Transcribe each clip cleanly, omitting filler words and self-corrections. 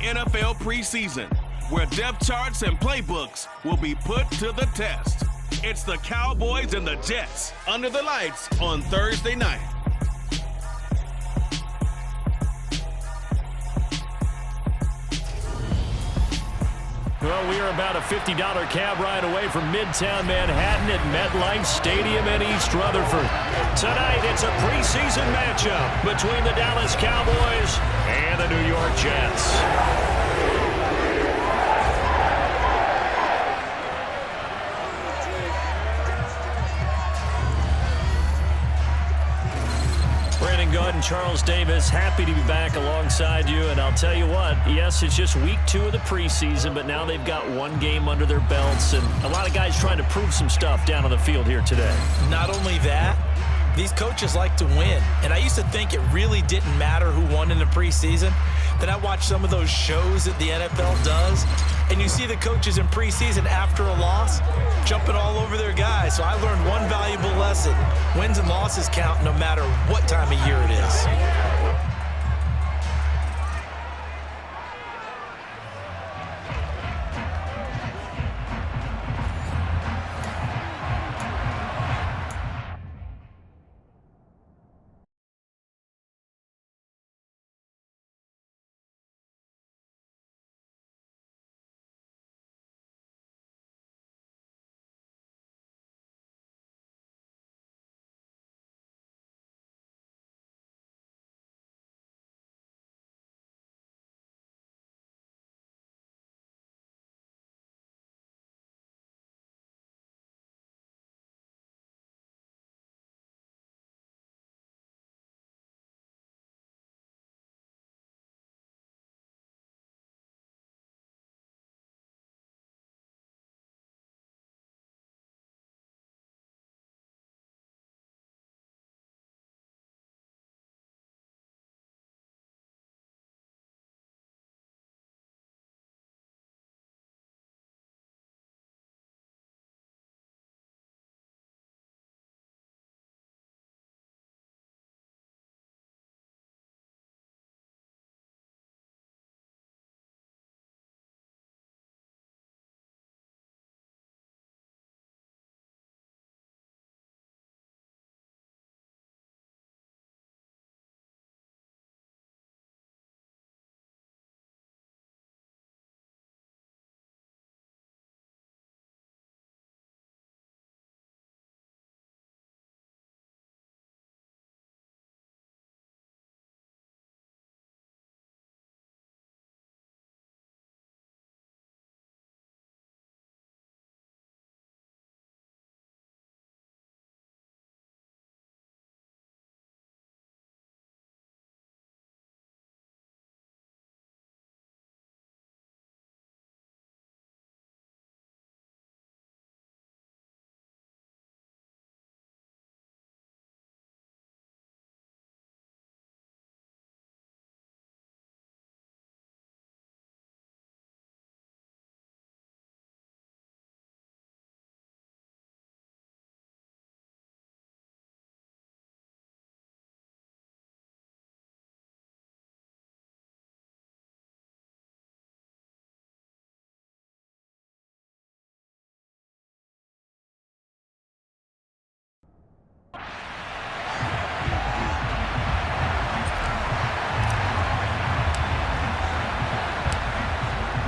NFL preseason, where depth charts and playbooks will be put to the test. It's the Cowboys and the Jets under the lights on Thursday night. Well, we are about a $50 cab ride away from Midtown Manhattan at MetLife Stadium in East Rutherford. Tonight, it's a preseason matchup between the Dallas Cowboys and the New York Jets. Good and Charles Davis, happy to be back alongside you. And I'll tell you what, yes, it's just week 2 of the preseason, but now they've got one game under their belts, and a lot of guys trying to prove some stuff down on the field here today. Not only that, these coaches like to win. And I used to think it really didn't matter who won in the preseason. Then I watched some of those shows that the NFL does, and you see the coaches in preseason after a loss jumping all over their guys. So I learned one valuable lesson. Wins and losses count no matter what time of year it is.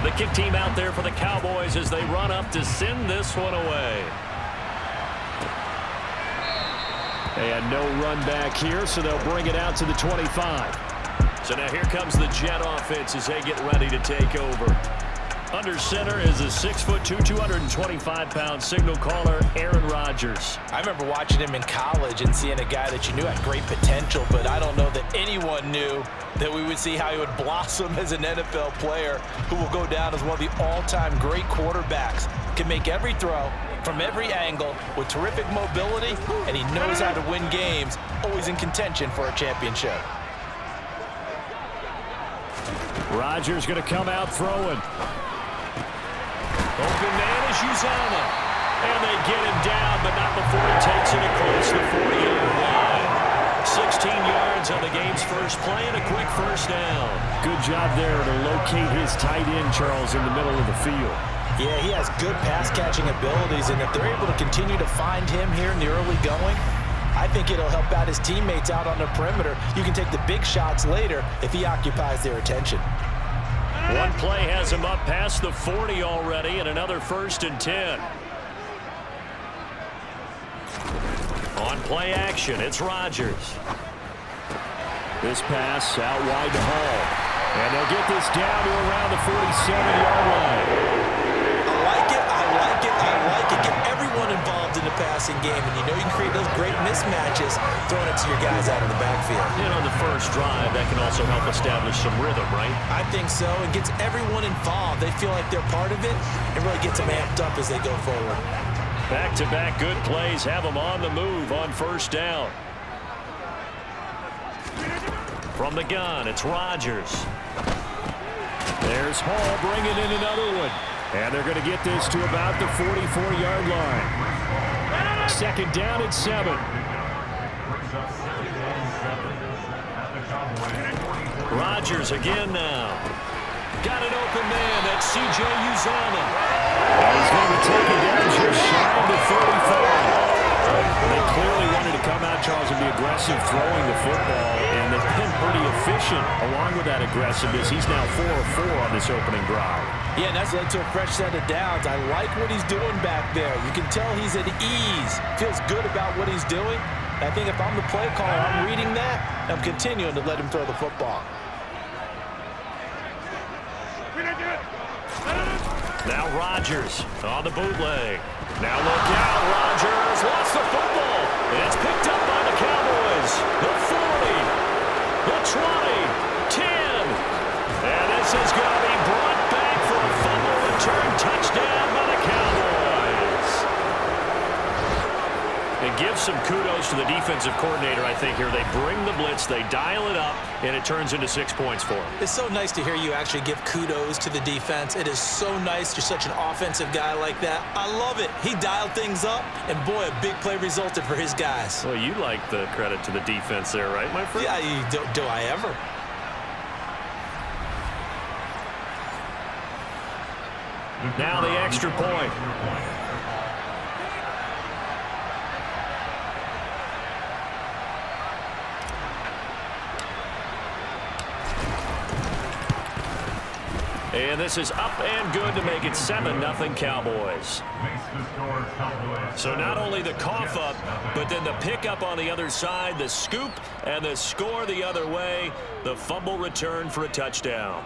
The kick team out there for the Cowboys as they run up to send this one away. And no run back here, so they'll bring it out to the 25. So now here comes the Jet offense as they get ready to take over. Under center is a 6'2", 225-pound signal caller, Aaron Rodgers. I remember watching him in college and seeing a guy that you knew had great potential, but I don't know that anyone knew that we would see how he would blossom as an NFL player who will go down as one of the all-time great quarterbacks. Can make every throw from every angle with terrific mobility, and he knows how to win games, always in contention for a championship. Rodgers going to come out throwing. Open man is Uzama. And they get him down, but not before he takes it across the 40-yard line. 16 yards yards on the game's first play and a quick first down. Good job there to locate his tight end, Charles, in the middle of the field. Yeah, he has good pass-catching abilities, and if they're able to continue to find him here in the early going, I think it'll help out his teammates out on the perimeter. You can take the big shots later if he occupies their attention. One play has him up past the 40 already, and another 1st and 10. On play action, it's Rodgers. This pass out wide to Hall. And they'll get this down to around the 47-yard line. I like it, I like it, I like it. Get everyone involved in the passing game, and you know you can create those great mismatches throwing it to your guys out of the backfield. And on the first drive, that can also help establish some rhythm, right? I think so. It gets everyone involved. They feel like they're part of it, and really gets them amped up as they go forward. Back-to-back good plays have them on the move on first down. From the gun, it's Rodgers. There's Hall bringing in another one. And they're going to get this to about the 44-yard line. 2nd down and 7. Rodgers again now. Got an open man. That's C.J. Uzomah. He's going to be taken down just shy of the 35. They clearly wanted to come out, Charles, and be aggressive throwing the football, and they've been pretty efficient along with that aggressiveness. He's now 4 of 4 on this opening drive. Yeah, and that's led to a fresh set of downs. I like what he's doing back there. You can tell he's at ease. Feels good about what he's doing. I think if I'm the play caller, I'm reading that, I'm continuing to let him throw the football. Now Rodgers on the bootleg. Now look out, Rodgers lost the football. And it's picked up by the Cowboys. The 40, the 20, 10. And this is going to be brought back for a fumble return touchdown by the Cowboys. And give some kudos to the defensive coordinator, I think, here. They bring the blitz, they dial it up, and it turns into 6 points for them. It's so nice to hear you actually give kudos to the defense. It is so nice. You're such an offensive guy like that. I love it. He dialed things up, and boy, a big play resulted for his guys. Well, you like the credit to the defense there, right, my friend? Yeah, do I ever? Now the extra point. And this is up and good to make it 7-0 Cowboys. So not only the cough up, but then the pickup on the other side, the scoop, and the score the other way. The fumble return for a touchdown.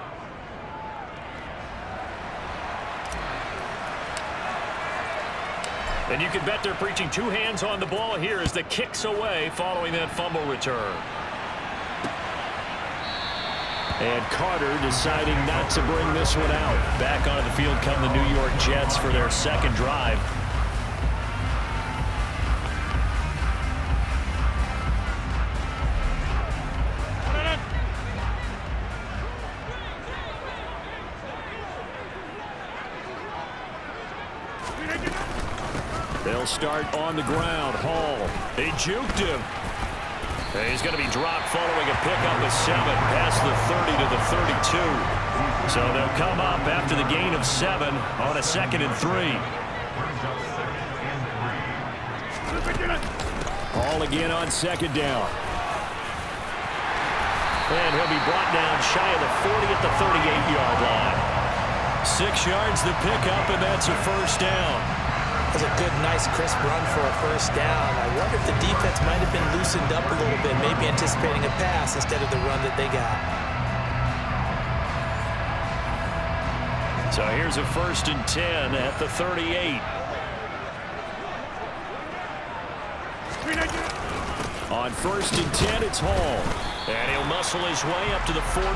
And you can bet they're preaching 2 hands on the ball here as the kick's away following that fumble return. And Carter deciding not to bring this one out. Back onto the field come the New York Jets for their second drive. They'll start on the ground. Hall, they juked him. He's going to be dropped following a pickup of 7 past the 30 to the 32. So they'll come up after the gain of 7 on a 2nd and 3. Hall again on 2nd down. And he'll be brought down shy of the 40 at the 38-yard line. 6 yards the pickup, and that's a first down. That was a good, nice, crisp run for a first down. I wonder if the defense might have been loosened up a little bit, maybe anticipating a pass instead of the run that they got. So here's a 1st and 10 at the 38. On 1st and 10, it's Hall. And he'll muscle his way up to the 43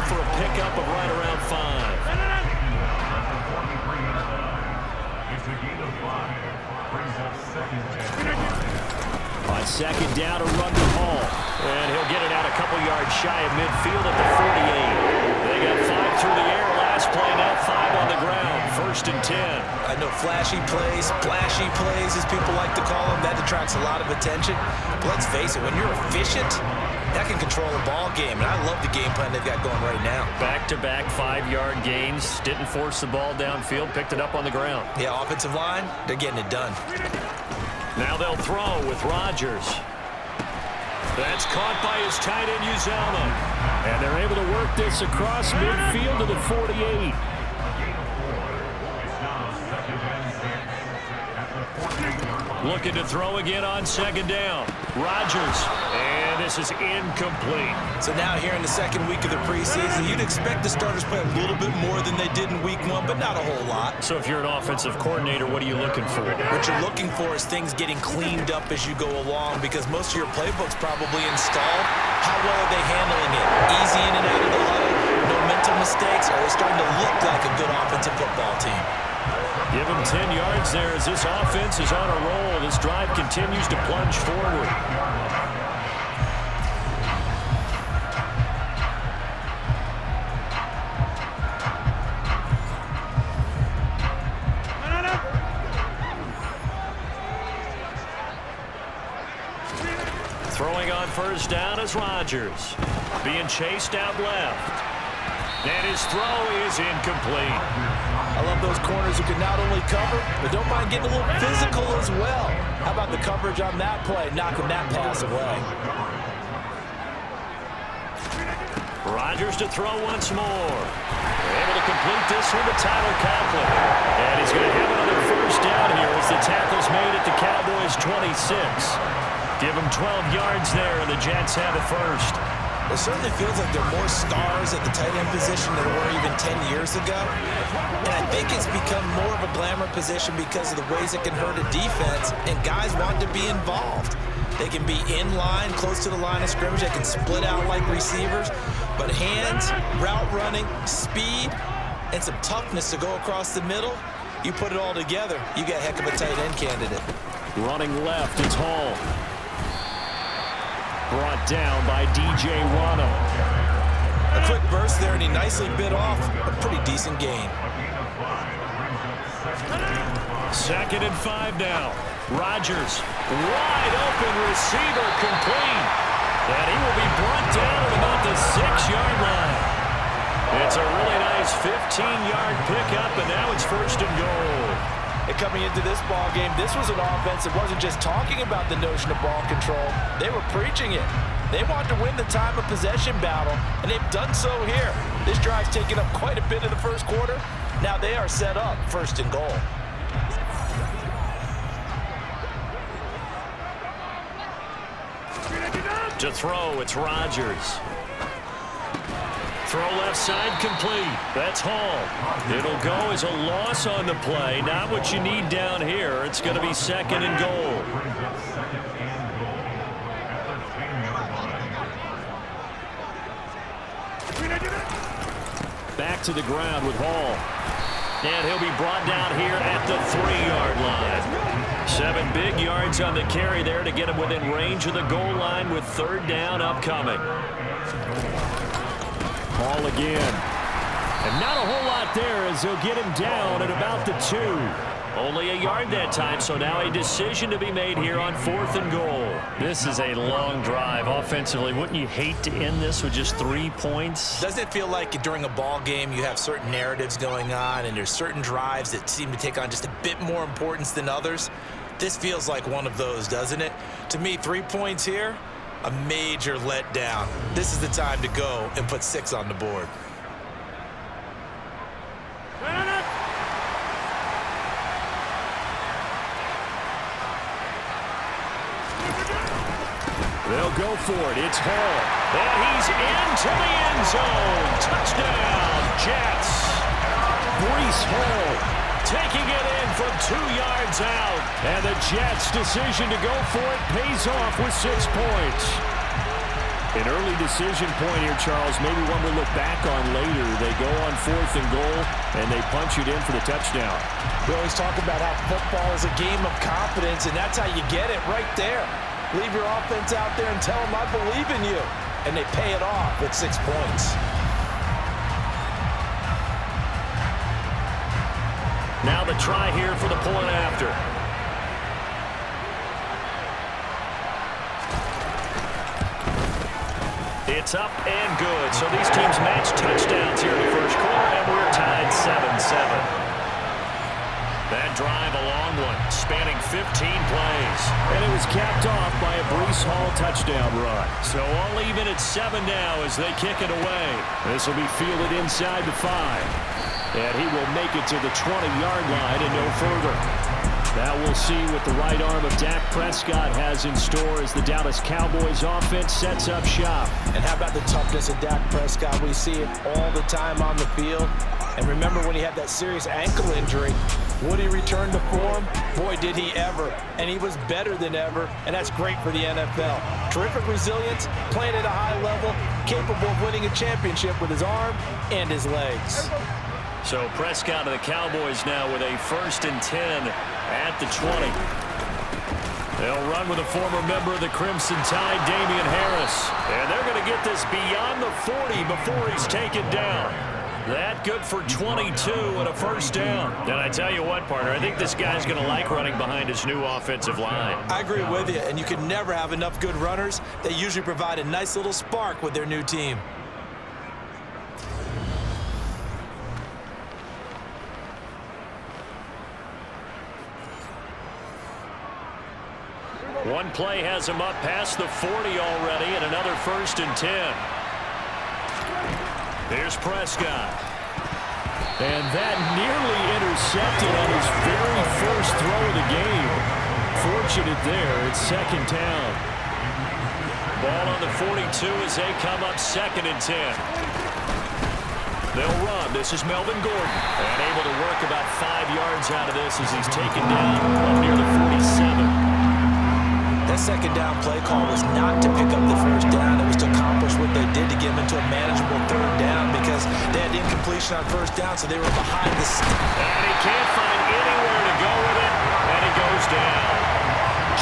for a pickup of right around 5. On 2nd down, a run to Hall. And he'll get it out a couple yards shy of midfield at the 48. They got 5 through the air last play, now 5 on the ground. 1st and 10. I know flashy plays, splashy plays, as people like to call them, that attracts a lot of attention. But let's face it, when you're efficient, that can control a ball game, and I love the game plan they've got going right now. Back-to-back 5-yard gains. Didn't force the ball downfield. Picked it up on the ground. Yeah, offensive line, they're getting it done. Now they'll throw with Rodgers. That's caught by his tight end, Uzomah. And they're able to work this across midfield to the 48. Looking to throw again on second down. Rodgers. And this is incomplete. So now here in the second week of the preseason, you'd expect the starters play a little bit more than they did in week 1, but not a whole lot. So if you're an offensive coordinator, what are you looking for? What you're looking for is things getting cleaned up as you go along, because most of your playbook's probably installed. How well are they handling it? Easy in and out of the huddle? No mental mistakes? Are they starting to look like a good offensive football team? Give him 10 yards there as this offense is on a roll. This drive continues to plunge forward. Throwing on first down is Rodgers. Being chased out left. And his throw is incomplete. I love those corners who can not only cover, but don't mind getting a little physical as well. How about the coverage on that play, knocking that pass away? Rodgers to throw once more. They're able to complete this one to Tyler Conklin. And he's going to have another first down here as the tackle's made at the Cowboys' 26. Give him 12 yards there, and the Jets have it first. It certainly feels like there are more stars at the tight end position than there were even 10 years ago. And I think it's become more of a glamour position because of the ways it can hurt a defense, and guys want to be involved. They can be in line, close to the line of scrimmage. They can split out like receivers. But hands, route running, speed, and some toughness to go across the middle, you put it all together, you get a heck of a tight end candidate. Running left, it's Hall. Brought down by DJ Wano. A quick burst there, and he nicely bit off a pretty decent gain. 2nd and 5 now. Rodgers, wide open receiver, complete. And he will be brought down at about the 6-yard line. It's a really nice 15-yard pickup, and now it's 1st and goal. And coming into this ball game, this was an offense that wasn't just talking about the notion of ball control. They were preaching it. They wanted to win the time of possession battle, and they've done so here. This drive's taken up quite a bit in the first quarter. Now they are set up 1st and goal. To throw, it's Rodgers. Throw left side complete. That's Hall. It'll go as a loss on the play. Not what you need down here. It's going to be 2nd and goal. Back to the ground with Hall. And he'll be brought down here at the 3-yard line. 7 big yards on the carry there to get him within range of the goal line with 3rd down upcoming. Hall again. And not a whole lot there as he'll get him down at about the 2. Only a yard that time, so now a decision to be made here on 4th and goal. This is a long drive offensively. Wouldn't you hate to end this with just 3 points? Doesn't it feel like during a ball game you have certain narratives going on and there's certain drives that seem to take on just a bit more importance than others? This feels like one of those, doesn't it? To me, 3 points here, a major letdown. This is the time to go and put 6 on the board. They'll go for it. It's Hall. And he's into the end zone. Touchdown, Jets. Breece Hall taking it in from 2 yards out. And the Jets' decision to go for it pays off with 6 points. An early decision point here, Charles. Maybe one we'll look back on later. They go on 4th and goal, and they punch it in for the touchdown. We always talk about how football is a game of confidence, and that's how you get it right there. Leave your offense out there and tell them, I believe in you. And they pay it off with 6 points. Now the try here for the point after. It's up and good. So these teams match touchdowns here in the first quarter, and we're tied 7-7. That drive, a long one, spanning 15 plays. And it was capped off by a Breece Hall touchdown run. So all even at 7 now as they kick it away. This will be fielded inside the 5. And he will make it to the 20-yard line and no further. Now we'll see what the right arm of Dak Prescott has in store as the Dallas Cowboys offense sets up shop. And how about the toughness of Dak Prescott? We see it all the time on the field. And remember when he had that serious ankle injury, would he return to form? Boy, did he ever. And he was better than ever, and that's great for the NFL. Terrific resilience, playing at a high level, capable of winning a championship with his arm and his legs. So Prescott of the Cowboys now with a 1st and 10 at the 20. They'll run with a former member of the Crimson Tide, Damian Harris. And they're going to get this beyond the 40 before he's taken down. That good for 22 and a 1st down. And I tell you what, partner, I think this guy's going to like running behind his new offensive line. I agree with you, and you can never have enough good runners. They usually provide a nice little spark with their new team. One play has him up past the 40 already, and another 1st and 10. Here's Prescott. And that nearly intercepted on his very first throw of the game. Fortunate there, it's 2nd down. Ball on the 42 as they come up 2nd and 10. They'll run. This is Melvin Gordon. And able to work about 5 yards out of this as he's taken down up near the 47. That 2nd down play call was not to pick up the 1st down. It was to accomplish what they did to get them into a manageable 3rd down because they had incompletion on 1st down, so they were behind the stick. And he can't find anywhere to go with it, and he goes down.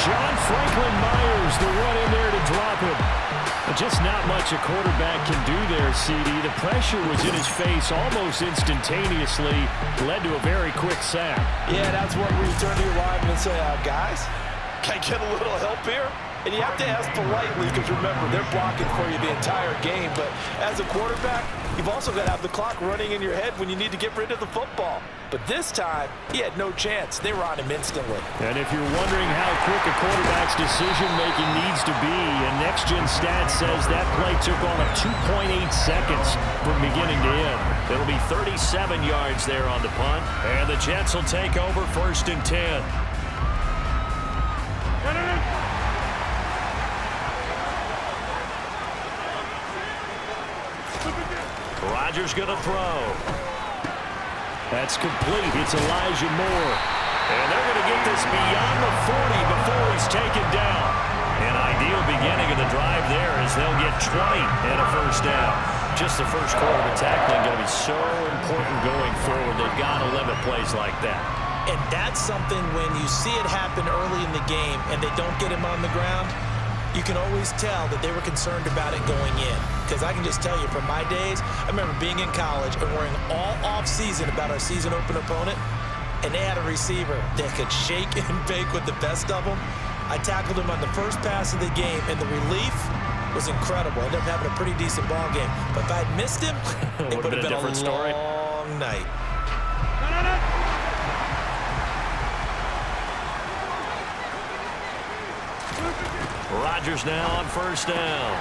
John Franklin Myers, the one in there to drop him. But just not much a quarterback can do there, CD. The pressure was in his face almost instantaneously, led to a very quick sack. Yeah, that's when we turn to your lineman and say, guys, can I get a little help here? And you have to ask politely because, remember, they're blocking for you the entire game. But as a quarterback, you've also got to have the clock running in your head when you need to get rid of the football. But this time, he had no chance. They were on him instantly. And if you're wondering how quick a quarterback's decision-making needs to be, and Next Gen Stats says that play took all of 2.8 seconds from beginning to end. It'll be 37 yards there on the punt. And the Jets will take over 1st and 10. Rodgers going to throw. That's complete. It's Elijah Moore. And they're going to get this beyond the 40 before he's taken down. An ideal beginning of the drive there as they'll get 20 and a 1st down. Just the first quarter of the tackling going to be so important going forward. They've got to limit plays like that. And that's something when you see it happen early in the game and they don't get him on the ground, you can always tell that they were concerned about it going in. Because I can just tell you from my days, I remember being in college and worrying all off-season about our season open opponent, and they had a receiver that could shake and bake with the best of them. I tackled him on the first pass of the game, and the relief was incredible. I ended up having a pretty decent ball game. But if I'd missed him, it would have been a different story. long night. Rodgers now on 1st down.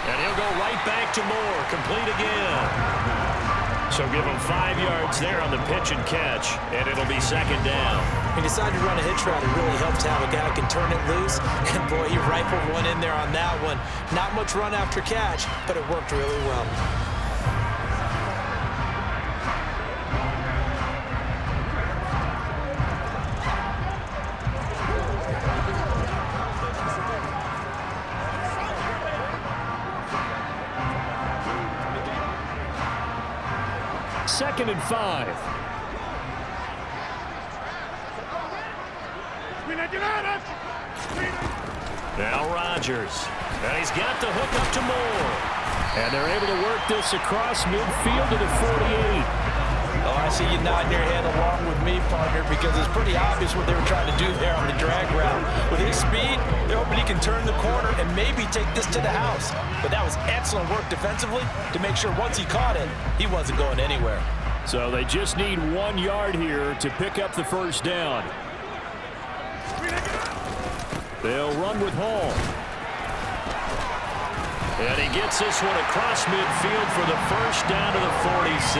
And he'll go right back to Moore. Complete again. So give him 5 yards there on the pitch and catch, and it'll be 2nd down. He decided to run a hitch route. It really helps to have a guy who can turn it loose. And, boy, he rifled one in there on that one. Not much run after catch, but it worked really well. Second and 5. Now Rodgers. And he's got the hook up to Moore. And they're able to work this across midfield to the 48. Oh, I see you nodding your head along with me, partner, because it's pretty obvious what they were trying to do there on the drag route. With his speed, they're hoping he can turn the corner and maybe take this to the house. But that was excellent work defensively to make sure once he caught it, he wasn't going anywhere. So they just need 1 yard here to pick up the first down. They'll run with Hall. And he gets this one across midfield for the first down to the 46.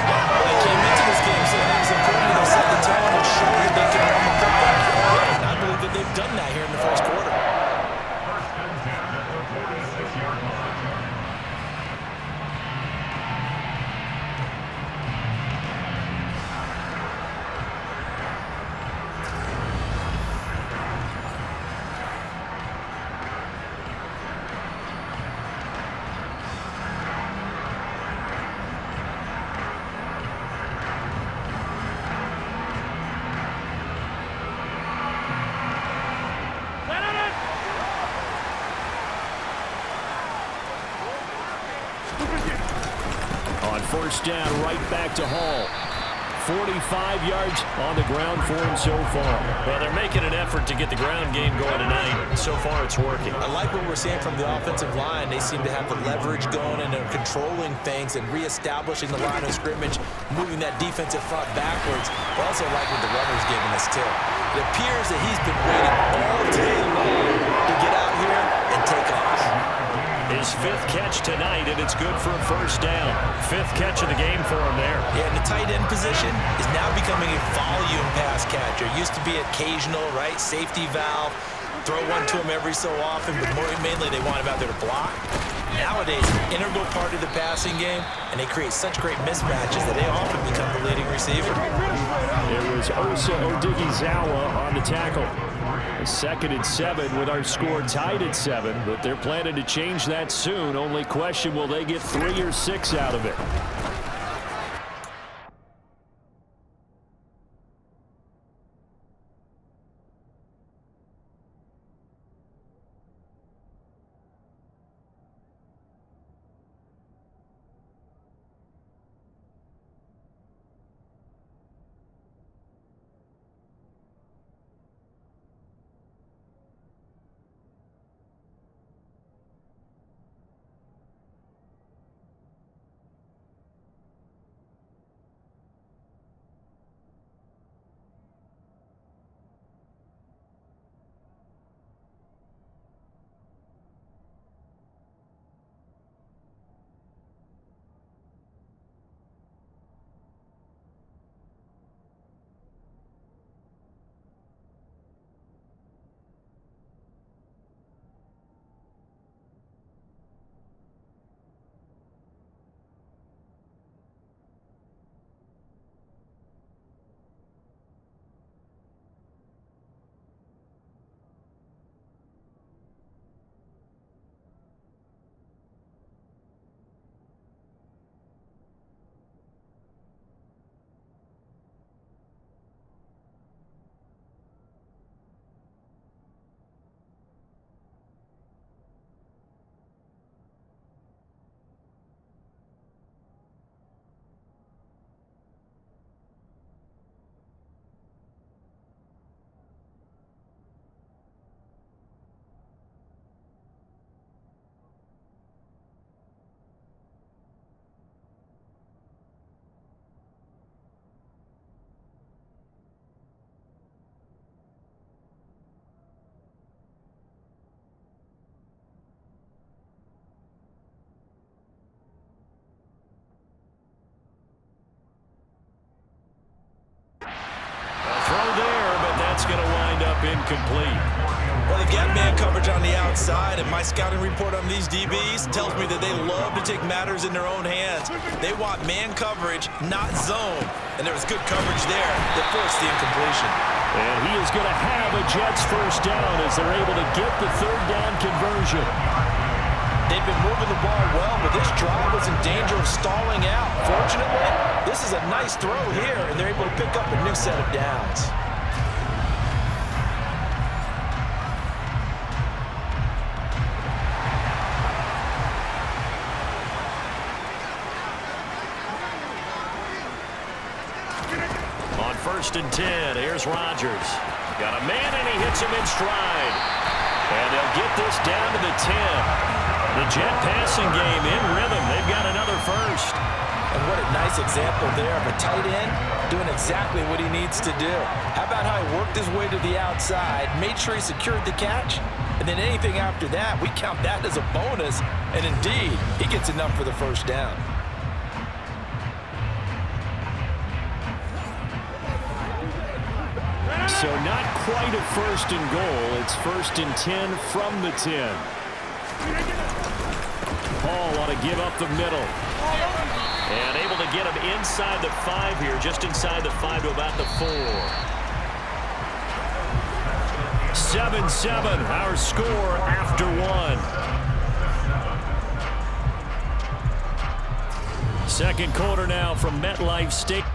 Well, they came into this game saying it was important to set the tone and show that they can run the ball. And I believe that they've done that here in the first quarter. First down, right back to Hall. 45 yards on the ground for him so far. Well, they're making an effort to get the ground game going tonight. So far, it's working. I like what we're seeing from the offensive line. They seem to have the leverage going and they're controlling things and reestablishing the line of scrimmage, moving that defensive front backwards. I also like what the runner's giving us, too. It appears that he's been waiting all day long to get out here and take off. His 5th catch tonight, and it's good for a first down. 5th catch of the game for him there. Yeah, and the tight end position is now becoming a volume pass catcher. Used to be occasional, right? Safety valve. Throw one to him every so often, but mainly they want him out there to block. Nowadays, an integral part of the passing game, and they create such great mismatches that they often become the leading receiver. It was Osa Odighizuwa on the tackle. 2nd and 7 with our score tied at 7, but they're planning to change that soon. Only question, will they get 3 or 6 out of it? That's going to wind up incomplete. Well, they've got man coverage on the outside, and my scouting report on these DBs tells me that they love to take matters in their own hands. They want man coverage, not zone. And there was good coverage there that forced the incompletion. And he is going to have a Jets first down as they're able to get the 3rd down conversion. They've been moving the ball well, but this drive was in danger of stalling out. Fortunately, this is a nice throw here, and they're able to pick up a new set of downs. 1st and 10. Here's Rodgers. Got a man, and he hits him in stride. And they'll get this down to the 10. The Jet passing game in rhythm. They've got another first. And what a nice example there of a tight end doing exactly what he needs to do. How about how he worked his way to the outside, made sure he secured the catch, and then anything after that, we count that as a bonus. And indeed, he gets enough for the first down. So not quite a 1st and goal. It's 1st and 10 from the 10. Paul ought to give up the middle. And able to get him inside the 5 here, just inside the 5 to about the 4. 7-7, our score after 1. Second quarter now from MetLife Stadium.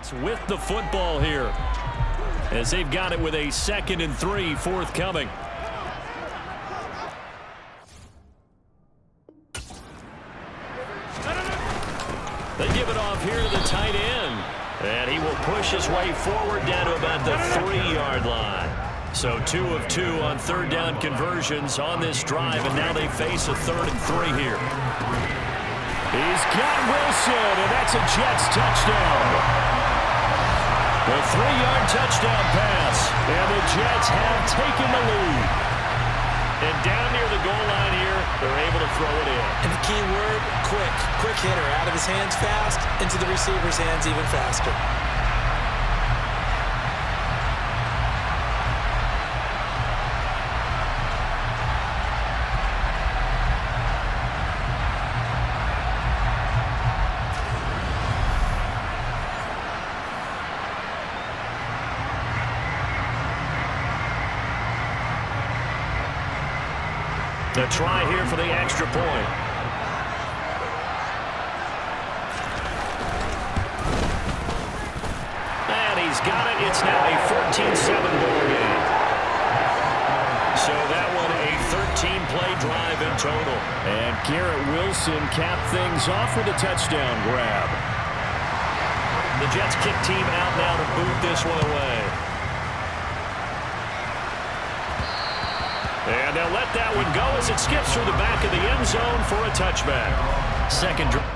Jets with the football here as they've got it with a 2nd and 3 forthcoming. They give it off here to the tight end. And he will push his way forward down to about the 3-yard line. So 2 of 2 on 3rd down conversions on this drive, and now they face a 3rd and 3 here. He's got Wilson, and that's a Jets touchdown. The 3-yard touchdown pass, and the Jets have taken the lead. And down near the goal line here, they're able to throw it in. And the key word, quick. Quick hitter. Out of his hands fast, into the receiver's hands even faster. The try here for the extra point. And he's got it. It's now a 14-7 ball game. So that one a 13-play drive in total. And Garrett Wilson capped things off with a touchdown grab. The Jets kick team out now to boot this one away. And they'll let that one go as it skips through the back of the end zone for a touchback. Second drive.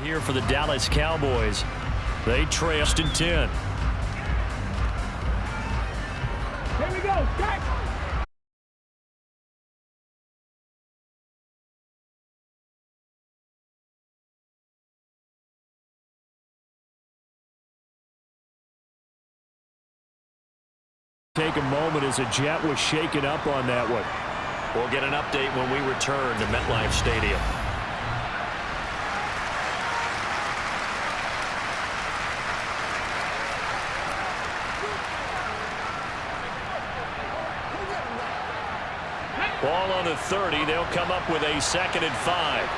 Here for the Dallas Cowboys. They trail in 10. Here we go. Back. Take a moment as a Jet was shaken up on that one. We'll get an update when we return to MetLife Stadium. 30. They'll come up with a 2nd and 5.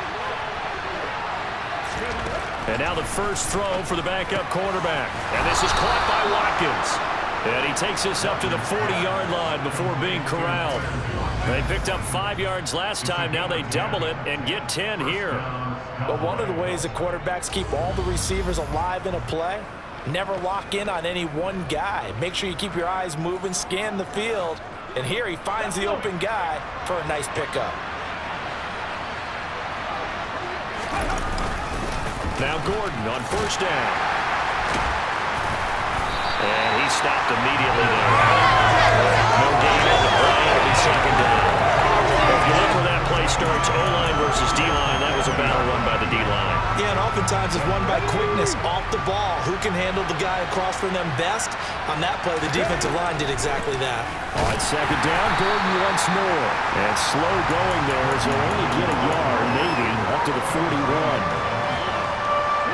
And now the first throw for the backup quarterback. And this is caught by Watkins. And he takes this up to the 40-yard line before being corralled. They picked up 5 yards last time. Now they double it and get 10 here. But one of the ways that quarterbacks keep all the receivers alive in a play, never lock in on any one guy. Make sure you keep your eyes moving, scan the field. And here he finds the open guy for a nice pickup. Now Gordon on first down. And he stopped immediately there. No gain on the play. It'll be 2nd down. If you look where that play starts, O-line versus D-line, that was a battle run by the D-line. Yeah, and oftentimes it's won by quickness off the ball. Who can handle the guy across from them best? On that play, the defensive line did exactly that. On 2nd down, Gordon once more. And slow going there as he'll only get a yard, maybe, up to the 41.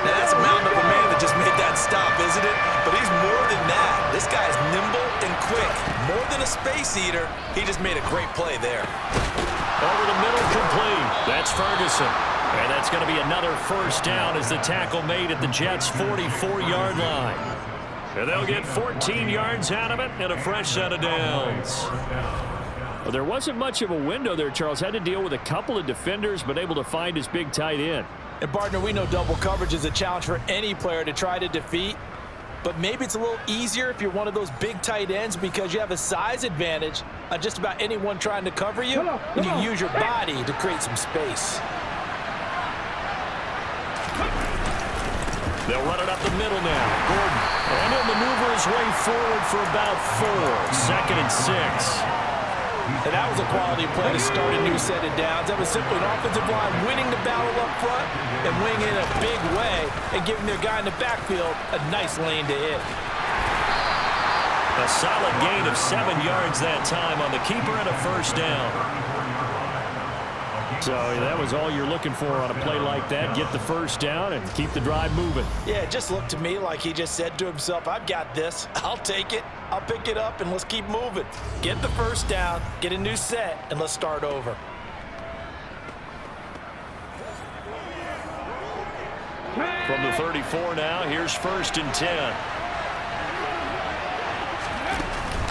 Now, that's a mound of a man that just made that stop, isn't it? But he's more than that. This guy's nimble and quick. More than a space eater, he just made a great play there. Over the middle, complete. That's Ferguson. And that's going to be another first down as the tackle made at the Jets' 44-yard line. And they'll get 14 yards out of it and a fresh set of downs. Well, there wasn't much of a window there, Charles. Had to deal with a couple of defenders, but able to find his big tight end. And, partner, we know double coverage is a challenge for any player to try to defeat. But maybe it's a little easier if you're one of those big tight ends because you have a size advantage on just about anyone trying to cover you. And you use your body to create some space. They'll run it up the middle now. Gordon. And he'll maneuver his way forward for about 4. 2nd and 6. And that was a quality play to start a new set of downs. That was simply an offensive line winning the battle up front and winning in a big way and giving their guy in the backfield a nice lane to hit. A solid gain of 7 yards that time on the keeper and a first down. So that was all you're looking for on a play like that. Get the first down and keep the drive moving. Yeah, it just looked to me like he just said to himself, I've got this. I'll take it. I'll pick it up, and let's keep moving. Get the first down, get a new set, and let's start over. From the 34 now, here's 1st and 10.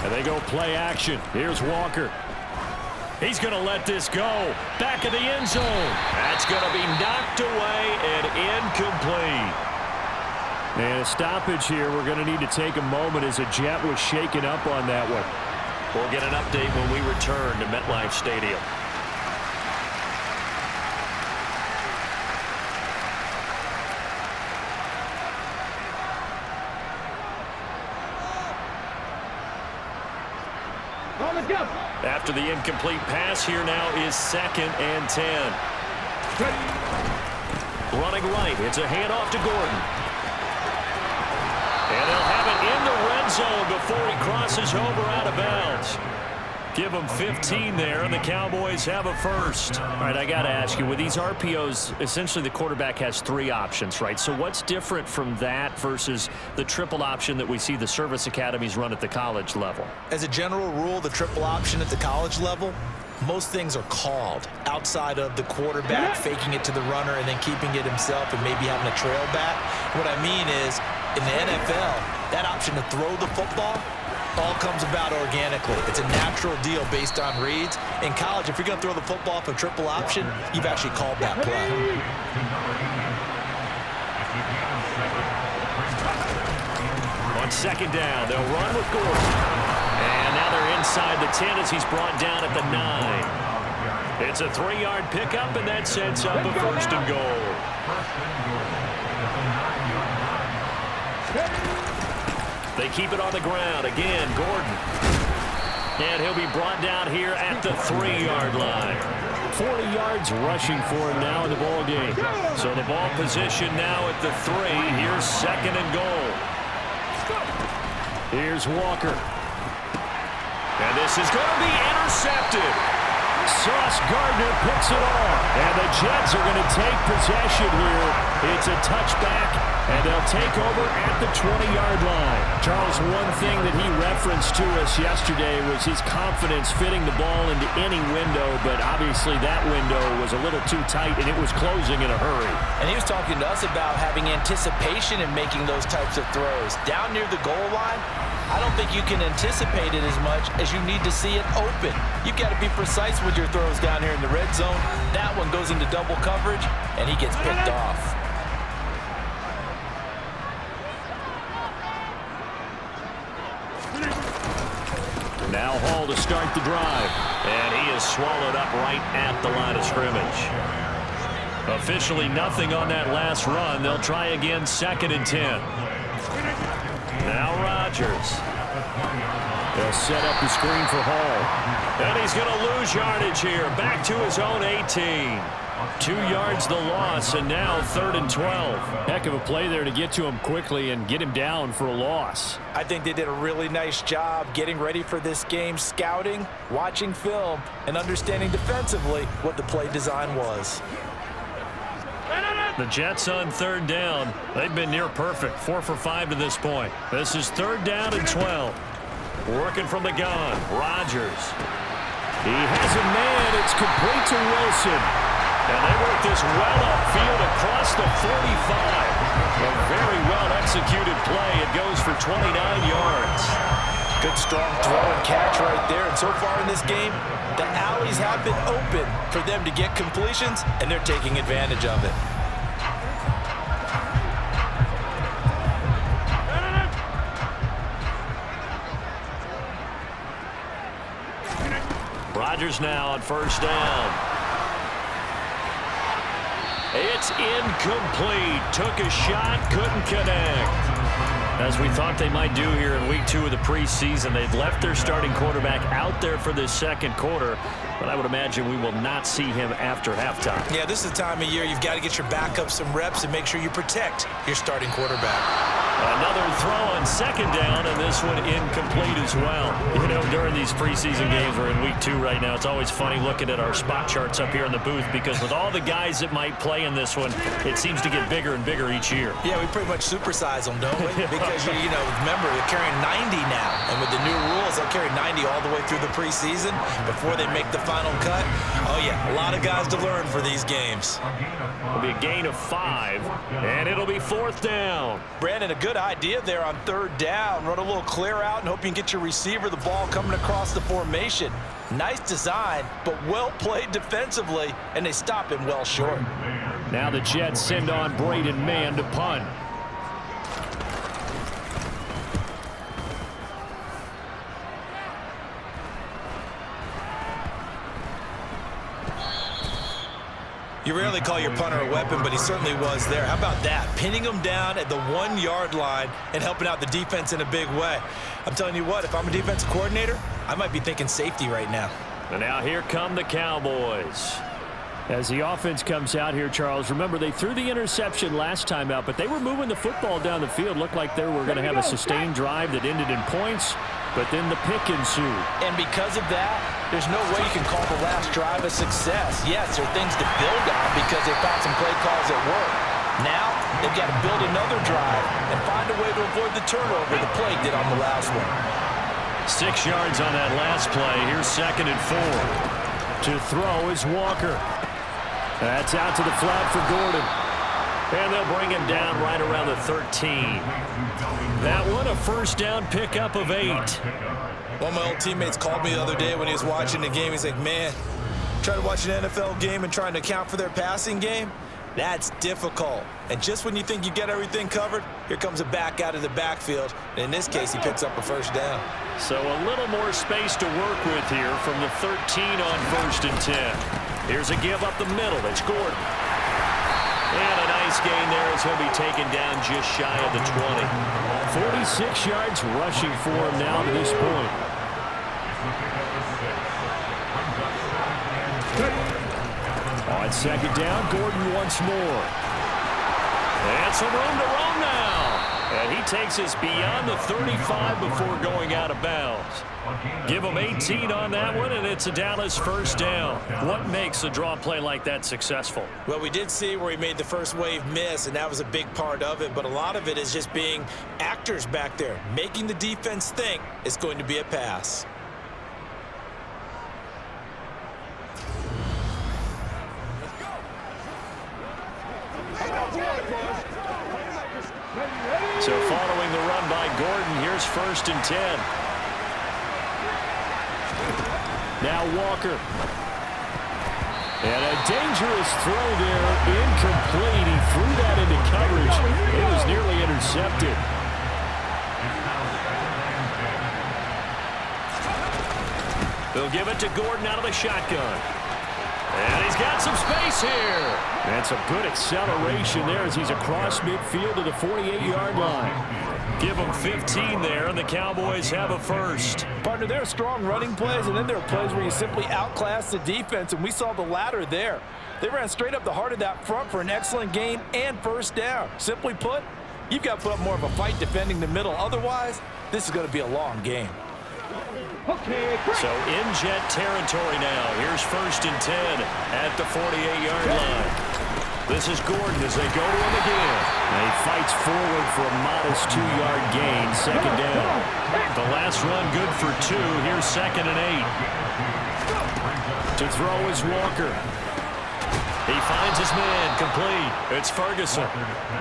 And they go play action. Here's Walker. He's going to let this go. Back of the end zone. That's going to be knocked away and incomplete. And a stoppage here. We're going to need to take a moment as a Jet was shaken up on that one. We'll get an update when we return to MetLife Stadium. After the incomplete pass, here now is 2nd and 10. Running right. It's a handoff to Gordon. And they'll have it in the red zone before he crosses over out of bounds. Give them 15 there, and the Cowboys have a first. All right, I got to ask you, with these RPOs, essentially the quarterback has 3 options, right? So what's different from that versus the triple option that we see the service academies run at the college level? As a general rule, the triple option at the college level, most things are called outside of the quarterback faking it to the runner and then keeping it himself and maybe having a trail back. What I mean is, in the NFL, that option to throw the football all comes about organically. It's a natural deal based on reads. In college, if you're going to throw the football for triple option, you've actually called that play. On 2nd down, they'll run with Gordon. And now they're inside the 10 as he's brought down at the 9. It's a 3-yard pickup, and that sets up a 1st and goal. They keep it on the ground. Again, Gordon. And he'll be brought down here at the 3-yard line. 40 yards rushing for him now in the ball game. So the ball position now at the 3. Here's 2nd and goal. Here's Walker. And this is going to be intercepted. Sauce Gardner picks it off. And the Jets are going to take possession here. It's a touchback, and they'll take over at the 20-yard line. Charles, one thing that he referenced to us yesterday was his confidence fitting the ball into any window, but obviously that window was a little too tight, and it was closing in a hurry. And he was talking to us about having anticipation in making those types of throws. Down near the goal line, I don't think you can anticipate it as much as you need to see it open. You've got to be precise with your throws down here in the red zone. That one goes into double coverage, and he gets picked off. Now Hall to start the drive. And he is swallowed up right at the line of scrimmage. Officially nothing on that last run. They'll try again, 2nd and 10. Now Rodgers. They'll set up the screen for Hall. And he's going to lose yardage here. Back to his own 18. 2 yards the loss, and now 3rd and 12. Heck of a play there to get to him quickly and get him down for a loss. I think they did a really nice job getting ready for this game, scouting, watching film, and understanding defensively what the play design was. The Jets on 3rd down. They've been near perfect, 4 for 5 to this point. This is 3rd down and 12. Working from the gun, Rodgers. He has a man. It's complete to Wilson. And they work this well upfield across the 45. A very well-executed play. It goes for 29 yards. Good strong throw and catch right there. And so far in this game, the alleys have been open for them to get completions, and they're taking advantage of it. Rodgers now on 1st down. It's incomplete. Took a shot, couldn't connect. As we thought they might do here in week 2 of the preseason, they've left their starting quarterback out there for this 2nd quarter, but I would imagine we will not see him after halftime. Yeah, this is the time of year you've got to get your backup some reps and make sure you protect your starting quarterback. Another throw on 2nd down, and this one incomplete as well. You know, during these preseason games, we're in week 2 right now. It's always funny looking at our spot charts up here in the booth because with all the guys that might play in this one, it seems to get bigger and bigger each year. Yeah, we pretty much supersize them, don't we? Because, you know, remember, they're carrying 90 now. And with the new rules, they'll carry 90 all the way through the preseason before they make the final cut. Oh, yeah, a lot of guys to learn for these games. It'll be a gain of 5, and it'll be 4th down. Brandon, a good idea there on 3rd down. Run a little clear out and hope you can get your receiver the ball coming across the formation. Nice design, but well played defensively, and they stop him well short. Now the Jets send on Braden Mann to punt. You rarely call your punter a weapon, but he certainly was there. How about that? Pinning him down at the 1-yard line and helping out the defense in a big way. I'm telling you what, if I'm a defensive coordinator, I might be thinking safety right now. And now here come the Cowboys. As the offense comes out here, Charles, remember they threw the interception last time out, but they were moving the football down the field. Looked like they were going to have a sustained drive that ended in points, but then the pick ensued. And because of that, there's no way you can call the last drive a success. Yes, there are things to build on because they found some play calls that work. Now, they've got to build another drive and find a way to avoid the turnover the play did on the last one. 6 yards on that last play. Here's 2nd and 4. To throw is Walker. That's out to the flat for Gordon. And they'll bring him down right around the 13. That one a 1st down pickup of 8. One of my old teammates called me the other day when he was watching the game. He's like, man, trying to watch an NFL game and trying to account for their passing game? That's difficult. And just when you think you get everything covered, here comes a back out of the backfield. And in this case, he picks up a 1st down. So a little more space to work with here from the 13 on 1st and 10. Here's a give up the middle. It's Gordon. And a nice gain there as he'll be taken down just shy of the 20. 46 yards rushing for him now to this point. On 2nd down, Gordon once more. And some room to roam now. And he takes us beyond the 35 before going out of bounds. Give him 18 on that one, and it's a Dallas first down. What makes a draw play like that successful? Well, we did see where he made the first wave miss, and that was a big part of it. But a lot of it is just being actors back there, making the defense think it's going to be a pass. So following the run by Gordon, here's 1st and 10. Now Walker. And a dangerous throw there, incomplete. He threw that into coverage. It was nearly intercepted. They'll give it to Gordon out of the shotgun. And he's got some space here. That's a good acceleration there as he's across midfield to the 48-yard line. Give them 15 there, and the Cowboys have a first. Partner, there are strong running plays, and then there are plays where you simply outclass the defense, and we saw the latter there. They ran straight up the heart of that front for an excellent gain and first down. Simply put, you've got to put up more of a fight defending the middle. Otherwise, this is going to be a long game. Okay, great. So in Jet territory now. Here's 1st and 10 at the 48-yard line. This is Gordon as they go to him again. And he fights forward for a modest 2-yard gain, 2nd down. The last run good for 2. Here's 2nd and 8. To throw is Walker. He finds his man, complete. It's Ferguson.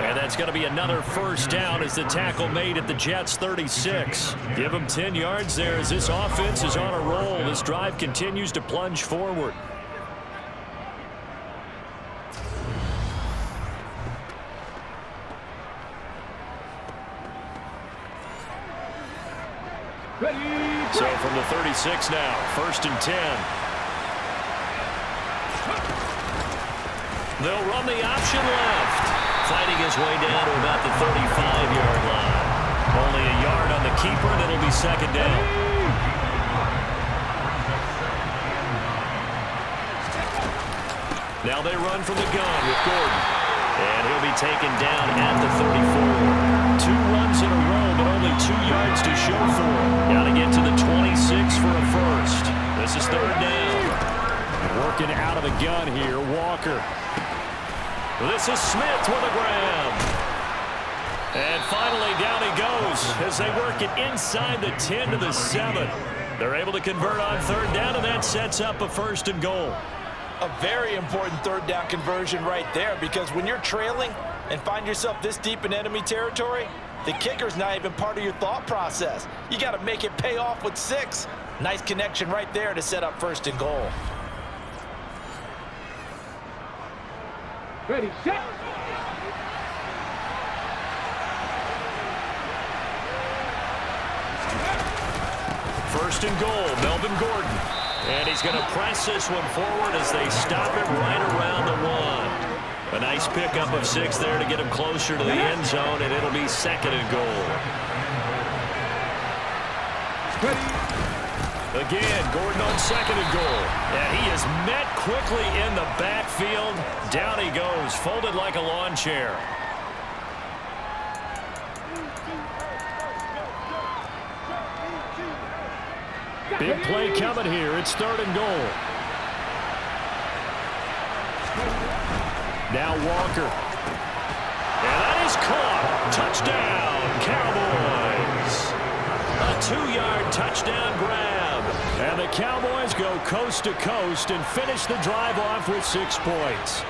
And that's going to be another first down as the tackle made at the Jets' 36. Give him 10 yards there as this offense is on a roll. This drive continues to plunge forward. Ready. So from the 36 now, 1st and 10. They'll run the option left. Fighting his way down to about the 35-yard line. Only a yard on the keeper, and it'll be 2nd down. Now they run from the gun with Gordon. And he'll be taken down at the 34. 2 runs in a row, but only 2 yards to show for it. Got to get to the 26 for a first. This is 3rd down. Working out of the gun here, Walker. This is Smith with a grab. And finally down he goes as they work it inside the 10 to the 7. They're able to convert on 3rd down, and that sets up a 1st and goal. A very important 3rd down conversion right there, because when you're trailing and find yourself this deep in enemy territory, the kicker's not even part of your thought process. You got to make it pay off with 6. Nice connection right there to set up 1st and goal. Ready, set. First and goal, Melvin Gordon. And he's going to press this one forward as they stop it right around the 1. A nice pickup of 6 there to get him closer to the end zone, and it'll be 2nd and goal. Ready. Again, Gordon on 2nd and goal. And he is met quickly in the backfield. Down he goes, folded like a lawn chair. Big play coming here. It's 3rd and goal. Now Walker. And that is caught. Touchdown, Cowboys. A 2-yard touchdown grab. And the Cowboys go coast to coast and finish the drive off with 6 points.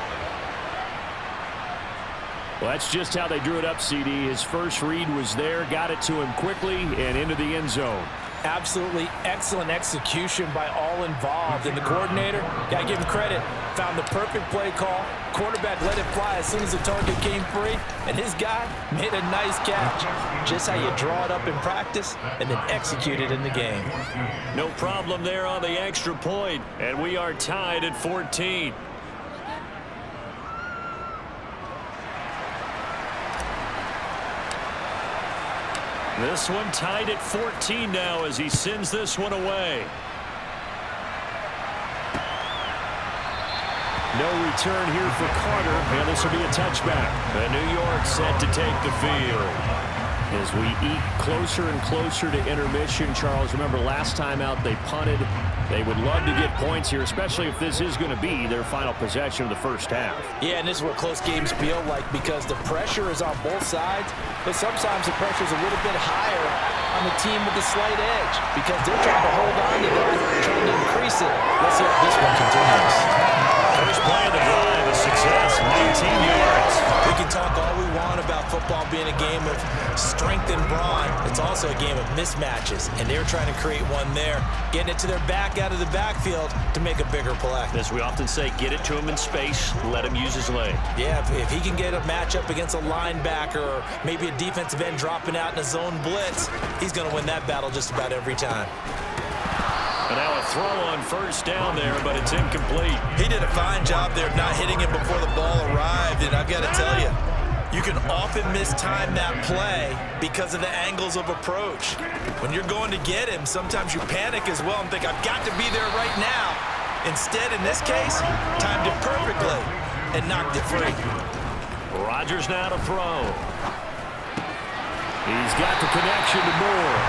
Well, that's just how they drew it up, CD. His first read was there, got it to him quickly, and into the end zone. Absolutely excellent execution by all involved. And the coordinator, got to give him credit, found the perfect play call. Quarterback let it fly as soon as the target came free. And his guy made a nice catch. Just how you draw it up in practice and then execute it in the game. No problem there on the extra point. And we are tied at 14. This one tied at 14 now as he sends this one away. No return here for Carter, and this will be a touchback. And New York set to take the field. As we eat closer and closer to intermission, Charles, remember last time out they punted. They would love to get points here, especially if this is going to be their final possession of the first half. Yeah, and this is what close games feel like because the pressure is on both sides, but sometimes the pressure is a little bit higher on the team with the slight edge because they're trying to hold on to that, trying to increase it. Let's see how this one continues. First play of the drive, a success, 19 yards. We can talk all we want about football being a game of strength and brawn. It's also a game of mismatches, and they're trying to create one there, getting it to their back out of the backfield to make a bigger play. As we often say, get it to him in space, let him use his leg. Yeah, if he can get a matchup against a linebacker or maybe a defensive end dropping out in a zone blitz, he's going to win that battle just about every time. And now a throw on first down there, but it's incomplete. He did a fine job there of not hitting him before the ball arrived, and I've got to tell you, you can often mistime that play because of the angles of approach. When you're going to get him, sometimes you panic as well and think, I've got to be there right now. Instead, in this case, timed it perfectly and knocked it free. Rodgers now to throw. He's got the connection to Moore.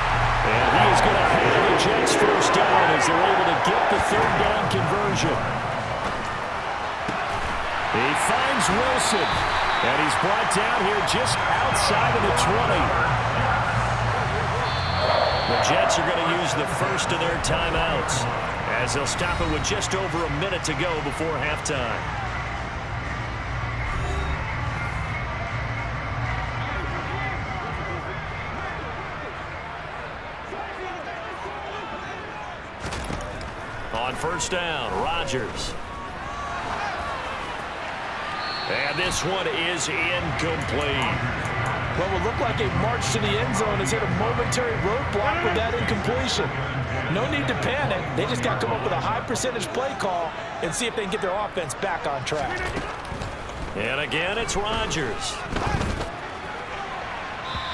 And he is going to have the Jets first down as they're able to get the third down conversion. He finds Wilson. And he's brought down here just outside of the 20. The Jets are going to use the first of their timeouts as they'll stop it with just over a minute to go before halftime. On first down, Rodgers. And this one is incomplete. What will look like a march to the end zone has hit a momentary roadblock with that incompletion. No need to panic. They just got to come up with a high percentage play call and see if they can get their offense back on track. And again, it's Rodgers.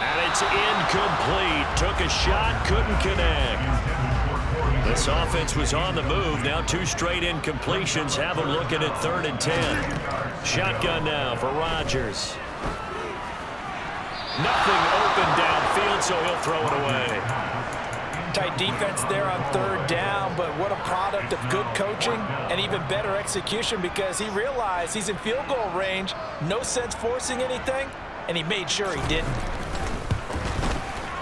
And it's incomplete. Took a shot, couldn't connect. This offense was on the move. Now two straight incompletions. Have them looking at 3rd and 10. Shotgun now for Rodgers. Nothing open downfield, so he'll throw it away. Tight defense there on 3rd down, but what a product of good coaching and even better execution because he realized he's in field goal range, no sense forcing anything, and he made sure he didn't.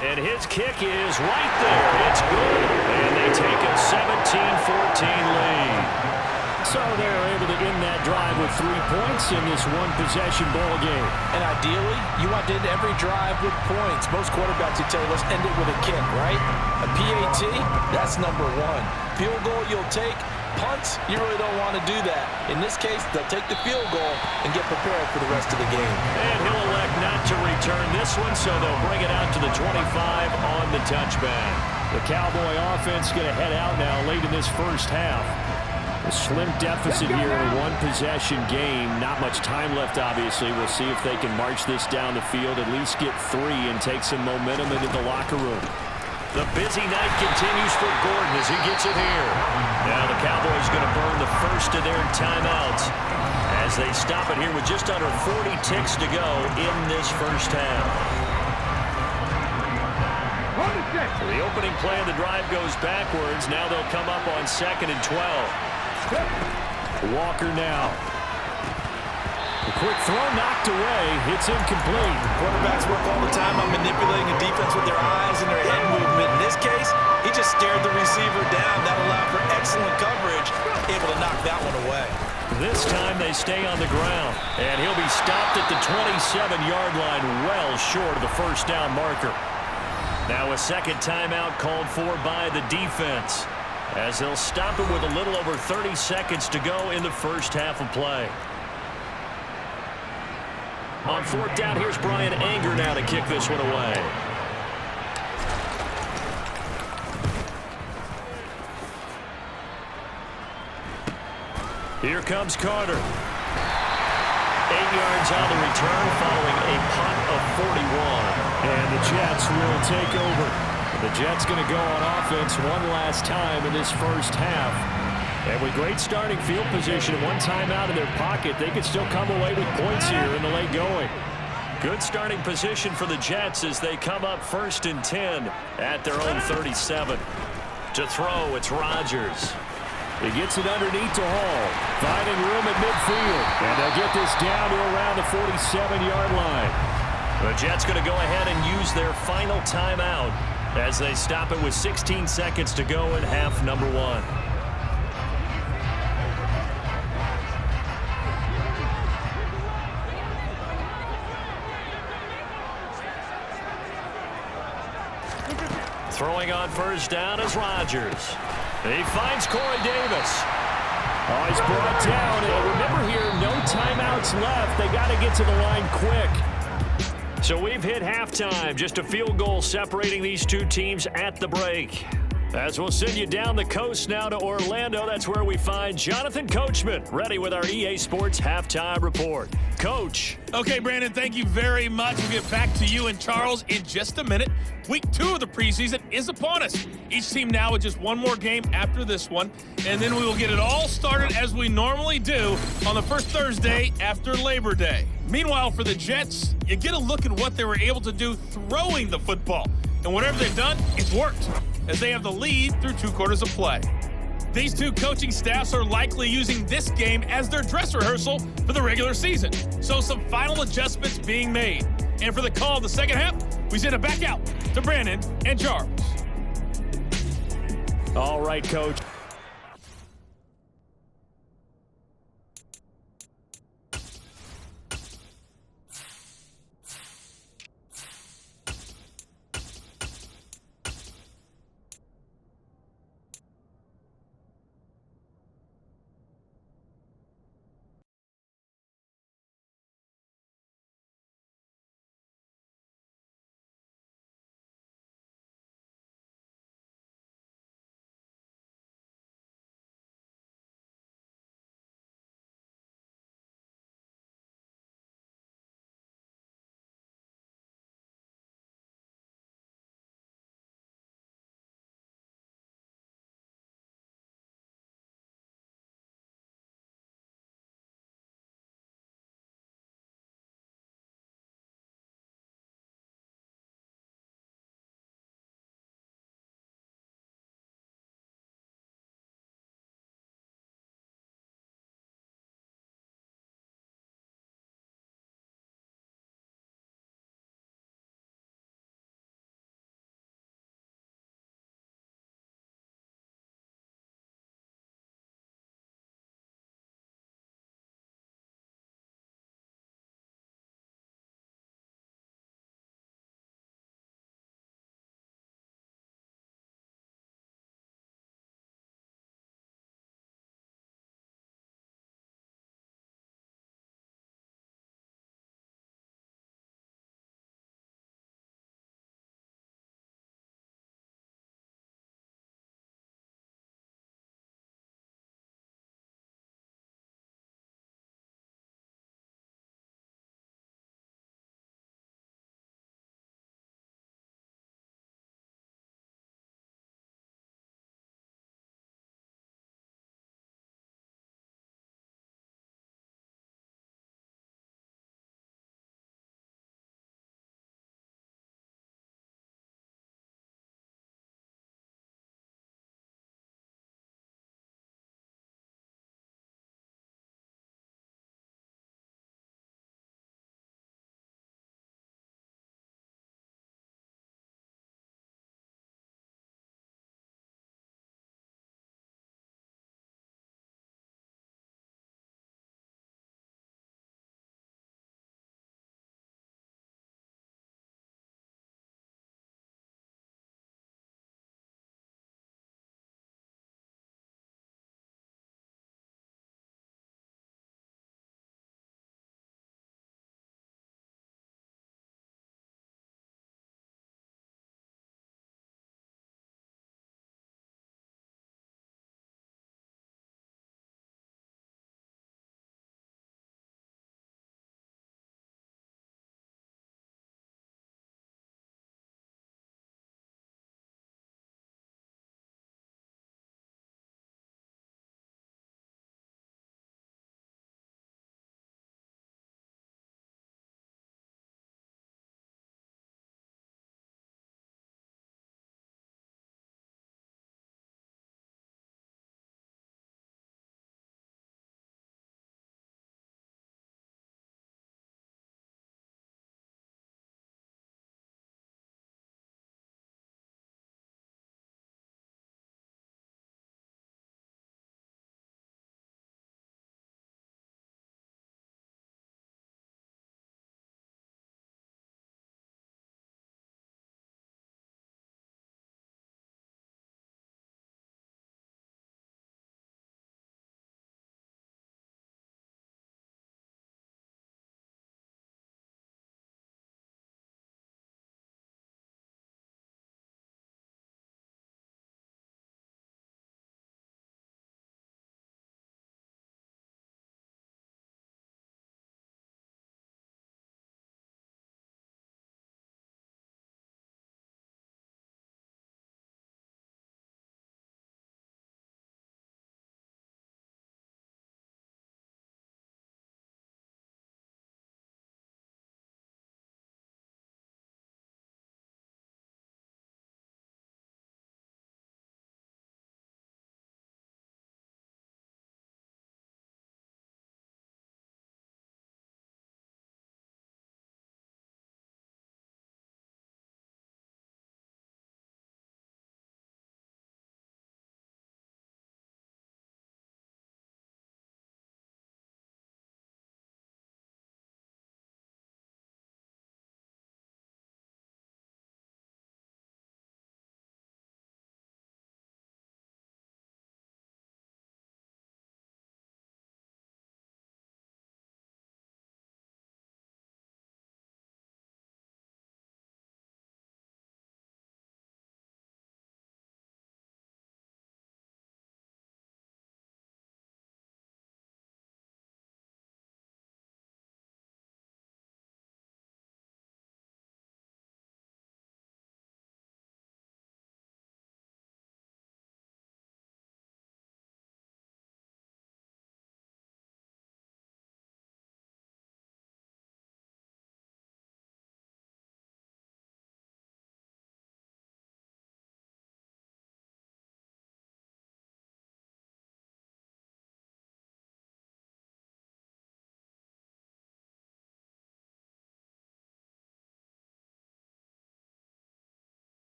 And his kick is right there. It's good. And they take a 17-14 lead. So they're able to end that drive with 3 points in this one-possession ball game. And ideally, you want to end every drive with points. Most quarterbacks would tell you, let's end it with a kick, right? A PAT, that's number 1. Field goal you'll take. Punts, you really don't want to do that. In this case, they'll take the field goal and get prepared for the rest of the game. And he'll elect not to return this one, so they'll bring it out to the 25 on the touchback. The Cowboy offense going to head out now late in this first half. A slim deficit here in a one-possession game. Not much time left, obviously. We'll see if they can march this down the field, at least get 3 and take some momentum into the locker room. The busy night continues for Gordon as he gets it here. Now the Cowboys going to burn the first of their timeouts as they stop it here with just under 40 ticks to go in this first half. The opening play of the drive goes backwards. Now they'll come up on 2nd and 12. Walker now. A quick throw knocked away. It's incomplete. Quarterbacks work all the time on manipulating a defense with their eyes and their head movement. In this case, he just stared the receiver down. That allowed for excellent coverage, able to knock that one away. This time they stay on the ground, and he'll be stopped at the 27-yard line, well short of the first down marker. Now a second timeout called for by the defense as they'll stop it with a little over 30 seconds to go in the first half of play. On 4th down, here's Brian Anger now to kick this one away. Here comes Carter. 8 yards on the return following a punt of 41. And the Jets will take over. The Jets going to go on offense one last time in this first half. And with great starting field position, one timeout in their pocket, they could still come away with points here in the late going. Good starting position for the Jets as they come up 1st and 10 at their own 37. To throw, it's Rodgers. He gets it underneath to Hall, finding room at midfield. And they'll get this down to around the 47-yard line. The Jets going to go ahead and use their final timeout as they stop it with 16 seconds to go in half number 1. Throwing on 1st down is Rodgers. He finds Corey Davis. Oh, he's brought down. And remember here, no timeouts left. They got to get to the line quick. So we've hit halftime. Just a field goal separating these two teams at the break. As we'll send you down the coast now to Orlando, that's where we find Jonathan Coachman, ready with our EA Sports Halftime Report. Coach. Okay, Brandon, thank you very much. We'll get back to you and Charles in just a minute. Week 2 of the preseason is upon us. Each team now with just one more game after this one, and then we will get it all started as we normally do on the first Thursday after Labor Day. Meanwhile, for the Jets, you get a look at what they were able to do throwing the football. And whatever they've done, it's worked, as they have the lead through 2 quarters of play. These two coaching staffs are likely using this game as their dress rehearsal for the regular season. So some final adjustments being made. And for the call of the second half, we send it back out to Brandon and Charles. All right, Coach.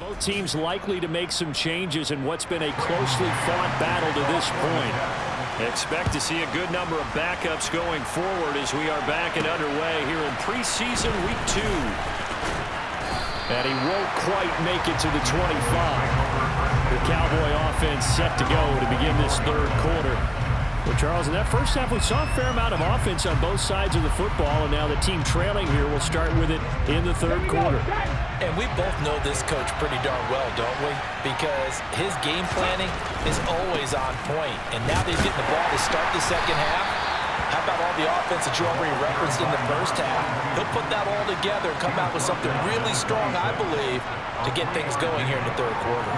Both teams likely to make some changes in what's been a closely fought battle to this point. Expect to see a good number of backups going forward as we are back and underway here in preseason week 2. And he won't quite make it to the 25. The Cowboy offense set to go to begin this third quarter. Well, Charles, in that first half, we saw a fair amount of offense on both sides of the football, and now the team trailing here will start with it in the third quarter. And we both know this coach pretty darn well, don't we? Because his game planning is always on point. And now they're getting the ball to start the second half. How about all the offense that you already referenced in the first half? He'll put that all together and come out with something really strong, I believe, to get things going here in the third quarter.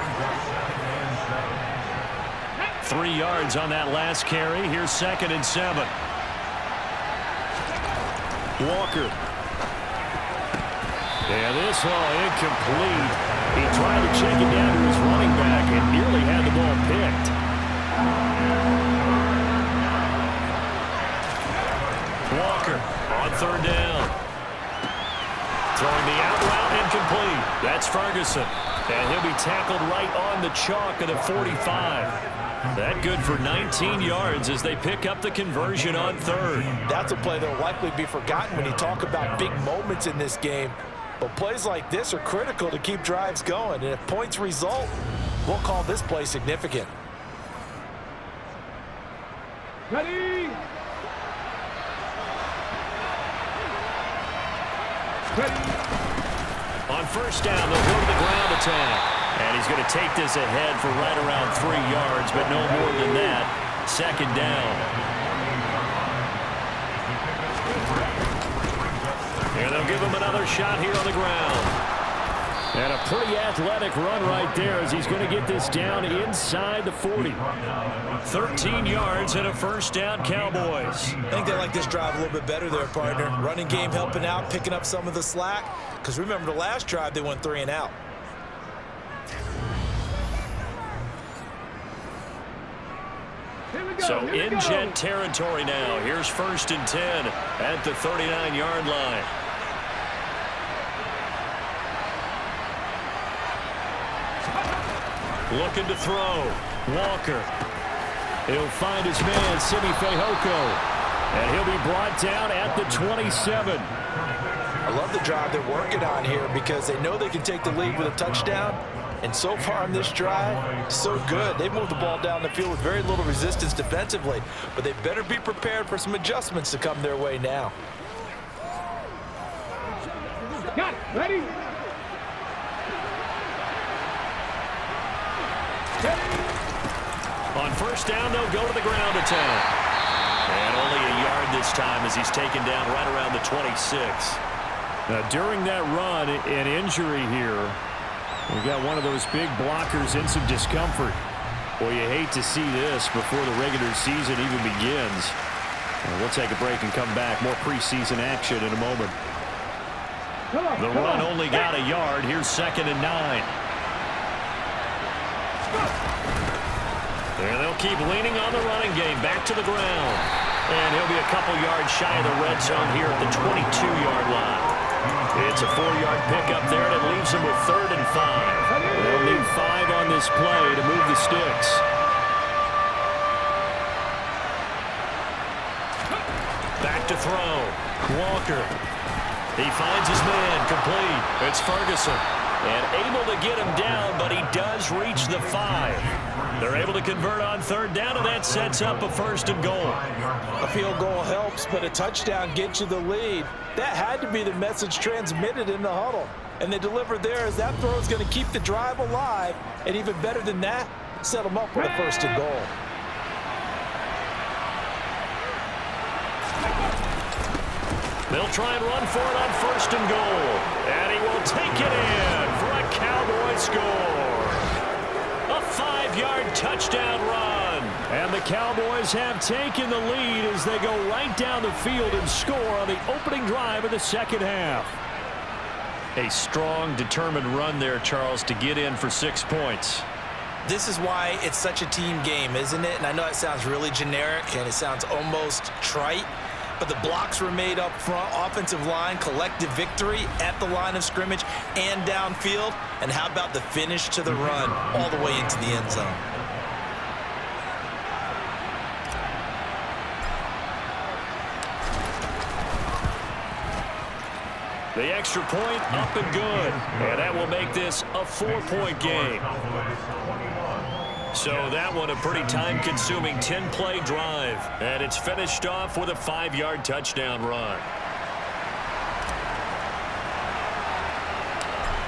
3 yards on that last carry. Here's 2nd and 7. Walker. Yeah, this one incomplete. He tried to check it down to his running back and nearly had the ball picked. Walker on 3rd down. Throwing the out route incomplete. That's Ferguson. And he'll be tackled right on the chalk of the 45. That good for 19 yards as they pick up the conversion on 3rd. That's a play that will likely be forgotten when you talk about big moments in this game. But plays like this are critical to keep drives going. And if points result, we'll call this play significant. Ready. Ready. On 1st down, they'll go to the ground attack. And he's going to take this ahead for right around 3 yards, but no more than that. 2nd down. And they'll give him another shot here on the ground. And a pretty athletic run right there as he's going to get this down inside the 40. 13 yards and a 1st down, Cowboys. I think they like this drive a little bit better there, partner. Running game helping out, picking up some of the slack. Because remember the last drive, they went 3 and out. So in Jet territory now. Here's 1st and 10 at the 39-yard line. Looking to throw. Walker. He'll find his man, Simi Fehoko. And he'll be brought down at the 27. I love the drive they're working on here because they know they can take the lead with a touchdown. And so far on this drive, so good. They've moved the ball down the field with very little resistance defensively. But they better be prepared for some adjustments to come their way now. Got it. Ready. On 1st down, they'll go to the ground attack. And only a yard this time as he's taken down right around the 26. Now, during that run, an injury here. We've got one of those big blockers in some discomfort. Boy, you hate to see this before the regular season even begins. We'll take a break and come back. More preseason action in a moment. The run only got a yard. Here's 2nd and 9. And they'll keep leaning on the running game. Back to the ground. And he'll be a couple yards shy of the red zone here at the 22-yard line. It's a 4-yard pickup there, and it leaves them with 3rd and 5. They'll need 5 on this play to move the sticks. Back to throw. Walker. He finds his man, complete. It's Ferguson. And able to get him down, but he does reach the 5. They're able to convert on 3rd down, and that sets up a 1st and goal. A field goal helps, but a touchdown gets you the lead. That had to be the message transmitted in the huddle. And they delivered there as that throw is going to keep the drive alive. And even better than that, set them up with a 1st and goal. They'll try and run for it on 1st and goal. And he will take it in for a Cowboy score. A 5-yard touchdown run. And the Cowboys have taken the lead as they go right down the field and score on the opening drive of the second half. A strong, determined run there, Charles, to get in for 6 points. This is why it's such a team game, isn't it? And I know it sounds really generic and it sounds almost trite, but the blocks were made up front. Offensive line, collective victory at the line of scrimmage and downfield. And how about the finish to the run all the way into the end zone? The extra point up and good. And that will make this a 4-point game. So that one a pretty time-consuming 10-play drive. And it's finished off with a 5-yard touchdown run.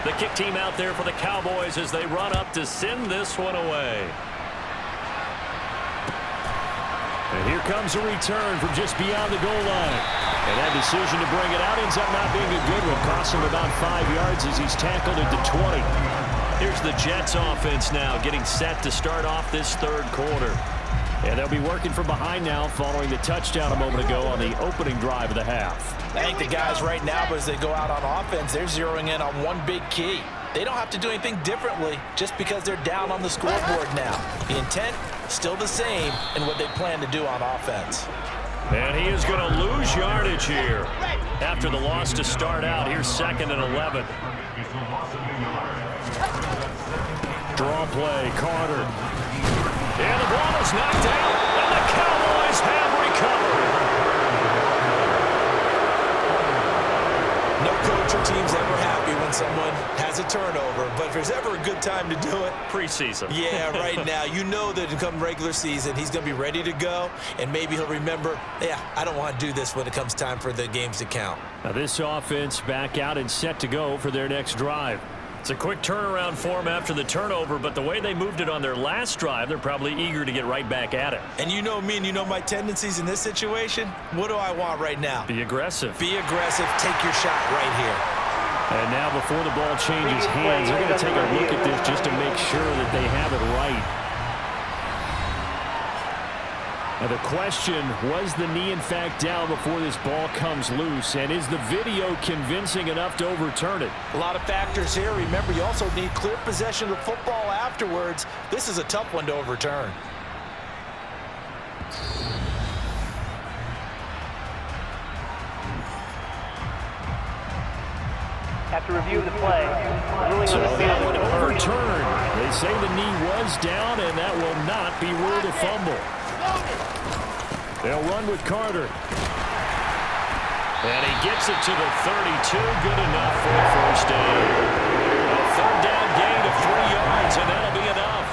The kick team out there for the Cowboys as they run up to send this one away. And here comes a return from just beyond the goal line. And that decision to bring it out ends up not being a good one. Costs him about 5 yards as he's tackled at the 20. Here's the Jets offense now getting set to start off this third quarter. And they'll be working from behind now following the touchdown a moment ago on the opening drive of the half. I think the guys right now, as they go out on offense, they're zeroing in on one big key. They don't have to do anything differently just because they're down on the scoreboard now. The intent, still the same in what they plan to do on offense. And he is going to lose yardage here after the loss to start out. Here's 2nd and 11. Draw play, Carter. And the ball is knocked out, and the Cowboys have recovered. No coach or team's ever happy when someone has a turnover, but if there's ever a good time to do it, Preseason. Yeah, right now. You know that come regular season, he's going to be ready to go, and maybe he'll remember, yeah, I don't want to do this when it comes time for the games to count. Now this offense back out and set to go for their next drive. It's a quick turnaround for them after the turnover, but the way they moved it on their last drive, they're probably eager to get right back at it. And you know me and you know my tendencies in this situation. What do I want right now? Be aggressive. Be aggressive. Take your shot right here. And now before the ball changes hands, they're going to take a look at this just to make sure that they have it right. Now the question, was the knee in fact down before this ball comes loose? And is the video convincing enough to overturn it? A lot of factors here. Remember, you also need clear possession of the football afterwards. This is a tough one to overturn. After review of the play, so that one overturned. They say the knee was down, and that will not be ruled a fumble. They'll run with Carter. And he gets it to the 32. Good enough for a first down. A third down gain of 3 yards, and that'll be enough.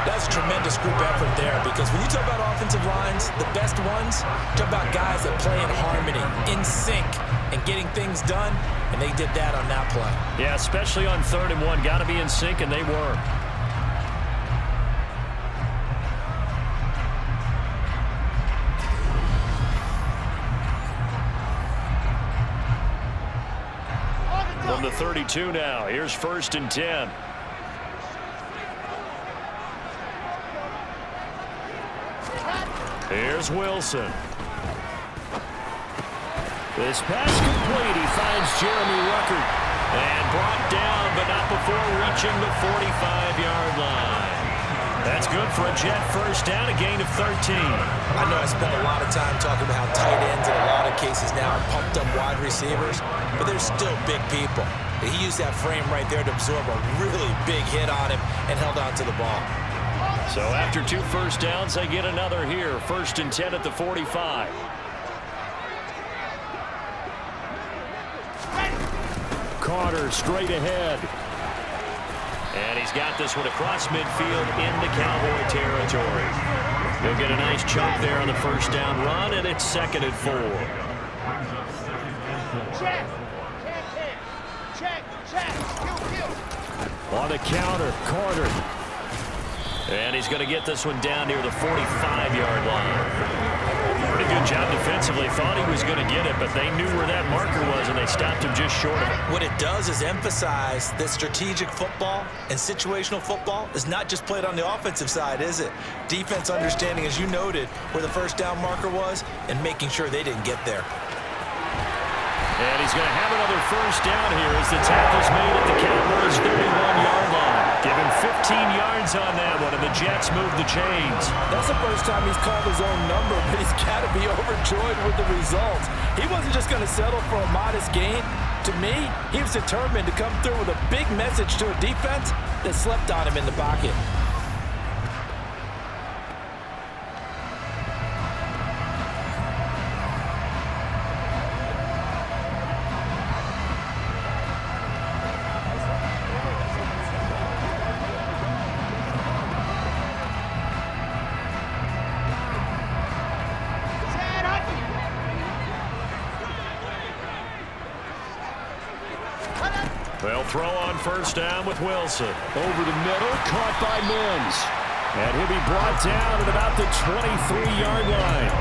That's a tremendous group effort there, because when you talk about offensive lines, the best ones, talk about guys that play in harmony, in sync, and getting things done, and they did that on that play. Yeah, especially on 3rd and 1. Got to be in sync, and they were. From the 32 now, here's 1st and 10. Here's Wilson. This pass complete. He finds Jeremy Ruckert. And brought down, but not before reaching the 45-yard line. That's good for a Jet first down, a gain of 13. I know I spent a lot of time talking about how tight ends in a lot of cases now are pumped up wide receivers, but they're still big people. He used that frame right there to absorb a really big hit on him and held on to the ball. So after 2 first downs, they get another here. 1st and 10 at the 45. Carter straight ahead. And he's got this one across midfield into Cowboy territory. He'll get a nice chunk there on the first down run, and it's 2nd and 4. On the counter, Carter. And he's going to get this one down near the 45-yard line. Pretty good job defensively. Thought he was going to get it, but they knew where that marker was, and they stopped him just short of it. What it does is emphasize that strategic football and situational football is not just played on the offensive side, is it? Defense understanding, as you noted, where the first down marker was and making sure they didn't get there. And he's going to have another first down here as the tackle's made at the Cowboys' 31-yard line. Give him 50 yards on that one, and the Jets move the chains. That's the first time he's called his own number, but he's got to be overjoyed with the results. He wasn't just going to settle for a modest gain. To me, he was determined to come through with a big message to a defense that slept on him in the pocket. They'll throw on first down with Wilson. Over the middle, caught by Mims. And he'll be brought down at about the 23-yard line.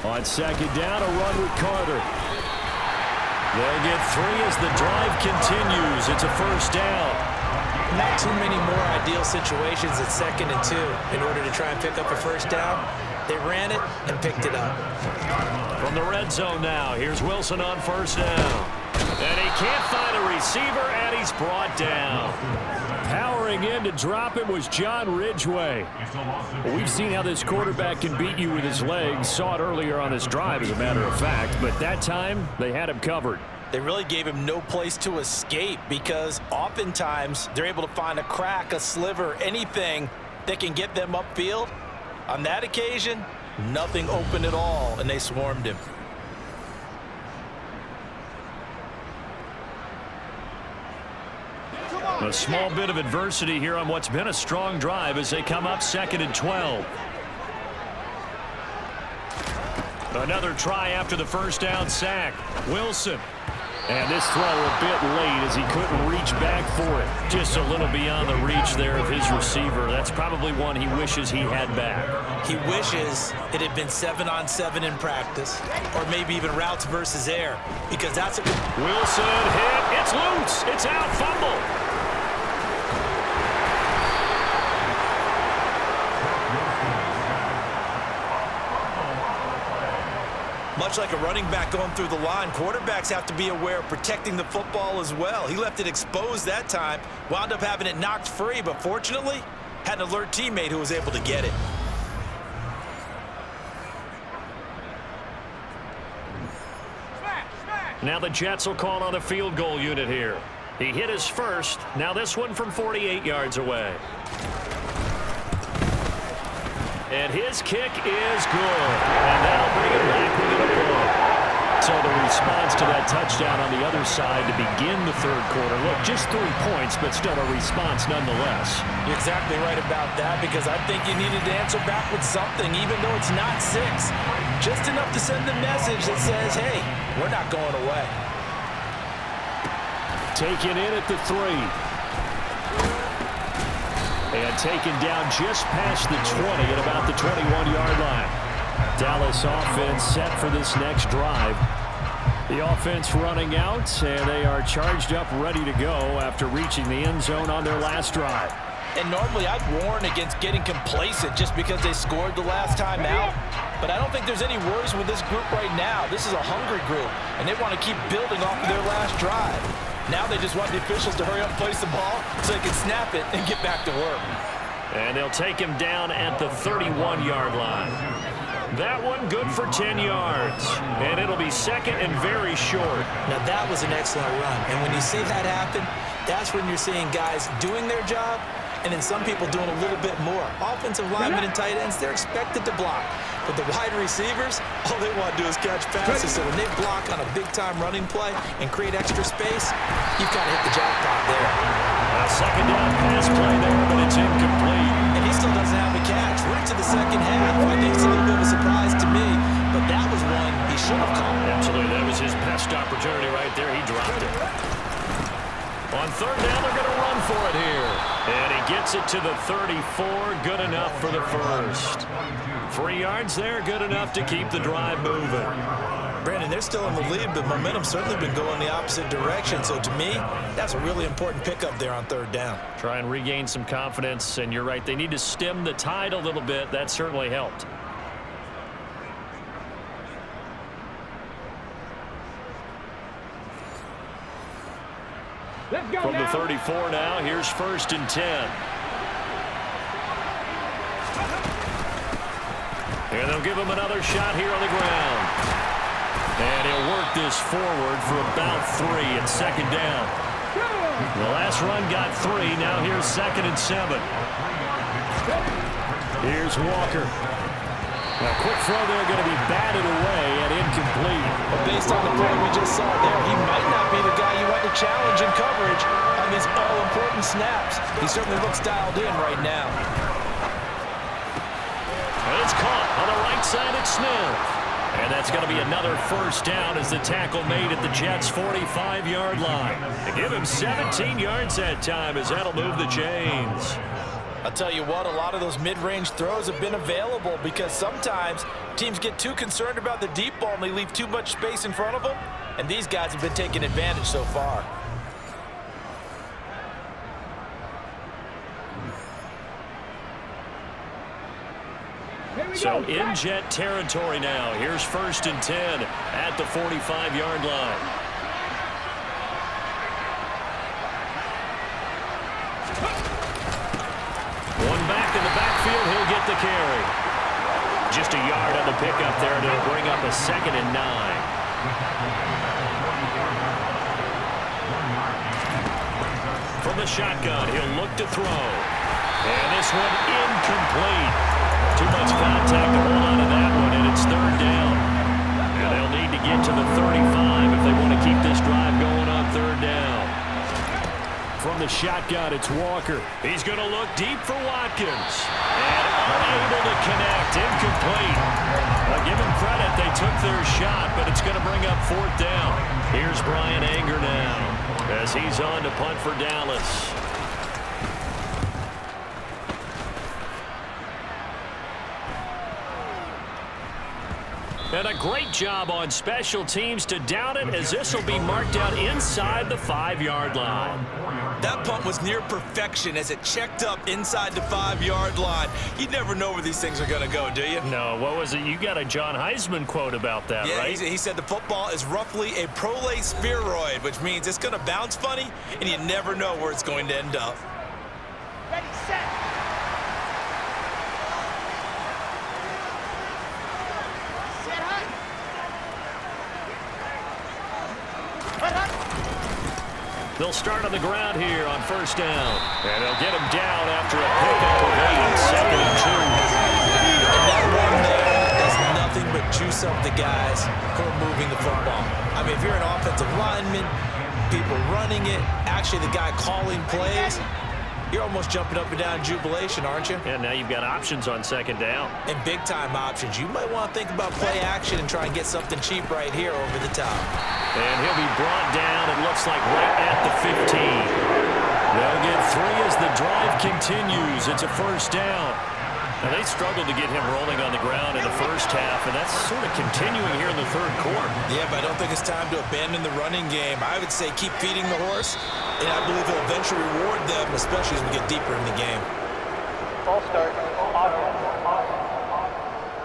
On second down, a run with Carter. They'll get 3 as the drive continues. It's a first down. Not too many more ideal situations at 2nd and 2 in order to try and pick up a first down. They ran it and picked it up. From the red zone now, here's Wilson on first down. And he can't find a receiver, and he's brought down. Powering in to drop it was John Ridgeway. Well, we've seen how this quarterback can beat you with his legs. Saw it earlier on this drive, as a matter of fact. But that time, they had him covered. They really gave him no place to escape because oftentimes they're able to find a crack, a sliver, anything that can get them upfield. On that occasion, nothing open at all, and they swarmed him. A small bit of adversity here on what's been a strong drive as they come up 2nd and 12. Another try after the first down sack. Wilson. And this throw a bit late as he couldn't reach back for it. Just a little beyond the reach there of his receiver. That's probably one he wishes he had back. He wishes it had been 7-on-7 in practice, or maybe even routes versus air, because that's a... Wilson hit. It's loose. It's out. Fumble. Much like a running back going through the line, quarterbacks have to be aware of protecting the football as well. He left it exposed that time, wound up having it knocked free, but fortunately, had an alert teammate who was able to get it. Now the Jets will call on a field goal unit here. He hit his first. Now this one from 48 yards away. And his kick is good. And that'll bring it back within a point. So the response to that touchdown on the other side to begin the third quarter. Look, just 3 points, but still a response nonetheless. You're exactly right about that, because I think you needed to answer back with something, even though it's not 6. Just enough to send the message that says, hey, we're not going away. Taken in at the 3. And taken down just past the 20 at about the 21-yard line. Dallas offense set for this next drive. The offense running out, and they are charged up, ready to go after reaching the end zone on their last drive. And normally I'd warn against getting complacent just because they scored the last time out. But I don't think there's any worries with this group right now. This is a hungry group, and they want to keep building off of their last drive. Now they just want the officials to hurry up and place the ball so they can snap it and get back to work. And they'll take him down at the 31-yard line. That one good for 10 yards. And it'll be 2nd and very short. Now that was an excellent run. And when you see that happen, that's when you're seeing guys doing their job and then some people doing a little bit more. Offensive linemen and tight ends, they're expected to block. But the wide receivers, all they want to do is catch passes. So when they block on a big-time running play and create extra space, you've got to hit the jackpot there. A second down pass play there, but it's incomplete. And he still doesn't have a catch. We're into the second half. I think it's a little bit of a surprise to me, but that was one he should have caught. Absolutely. That was his best opportunity right there. He dropped it. On third down, they're going to run for it here. And he gets it to the 34. Good enough for the first. 3 yards there, good enough to keep the drive moving. Brandon, they're still in the lead, but momentum's certainly been going the opposite direction. So to me, that's a really important pickup there on third down. Try and regain some confidence, and you're right. They need to stem the tide a little bit. That certainly helped. From the 34 now, here's 1st and 10. And they'll give him another shot here on the ground. And he'll work this forward for about 3 and 2nd down. The last run got 3. Now here's 2nd and 7. Here's Walker. A quick throw there, going to be batted away and incomplete. Well, based on the play we just saw there, he might not be the guy you want to challenge in coverage on these all-important snaps. He certainly looks dialed in right now. And it's caught on the right side at Smith. And that's going to be another 1st down as the tackle made at the Jets' 45-yard line. They give him 17 yards that time as that'll move the chains. I'll tell you what, a lot of those mid-range throws have been available because sometimes teams get too concerned about the deep ball and they leave too much space in front of them. And these guys have been taking advantage so far. So in Jet territory now. Here's 1st and 10 at the 45-yard line. One back in the backfield. He'll get the carry. Just a yard on the pickup there to bring up a 2nd and 9. From the shotgun, he'll look to throw. And this one incomplete. Too much contact to hold on to that one, and it's 3rd down. And they'll need to get to the 35 if they want to keep this drive going on 3rd down. From the shotgun, it's Walker. He's going to look deep for Watkins. And unable to connect, incomplete. Well, give them credit, they took their shot, but it's going to bring up 4th down. Here's Brian Anger now as he's on to punt for Dallas. And a great job on special teams to down it as this will be marked out inside the 5-yard line. That punt was near perfection as it checked up inside the 5-yard line. You never know where these things are going to go, do you? No, what was it? You got a John Heisman quote about that, yeah, right? He said the football is roughly a prolate spheroid, which means it's going to bounce funny, and you never know where it's going to end up. Ready, set. They'll start on the ground here on 1st down. And they'll get him down after a pickup of 8 on 2nd and 2. And that run there does nothing but juice up the guys who are moving the football. I mean, if you're an offensive lineman, people running it, actually the guy calling plays, you're almost jumping up and down in jubilation, aren't you? And now you've got options on 2nd down. And big-time options. You might want to think about play action and try and get something cheap right here over the top. And he'll be brought down, it looks like right at the 15. They'll get 3 as the drive continues. It's a 1st down. Now, they struggled to get him rolling on the ground in the 1st half, and that's sort of continuing here in the 3rd quarter. Yeah, but I don't think it's time to abandon the running game. I would say keep feeding the horse, and I believe he'll eventually reward them, especially as we get deeper in the game. Ball start.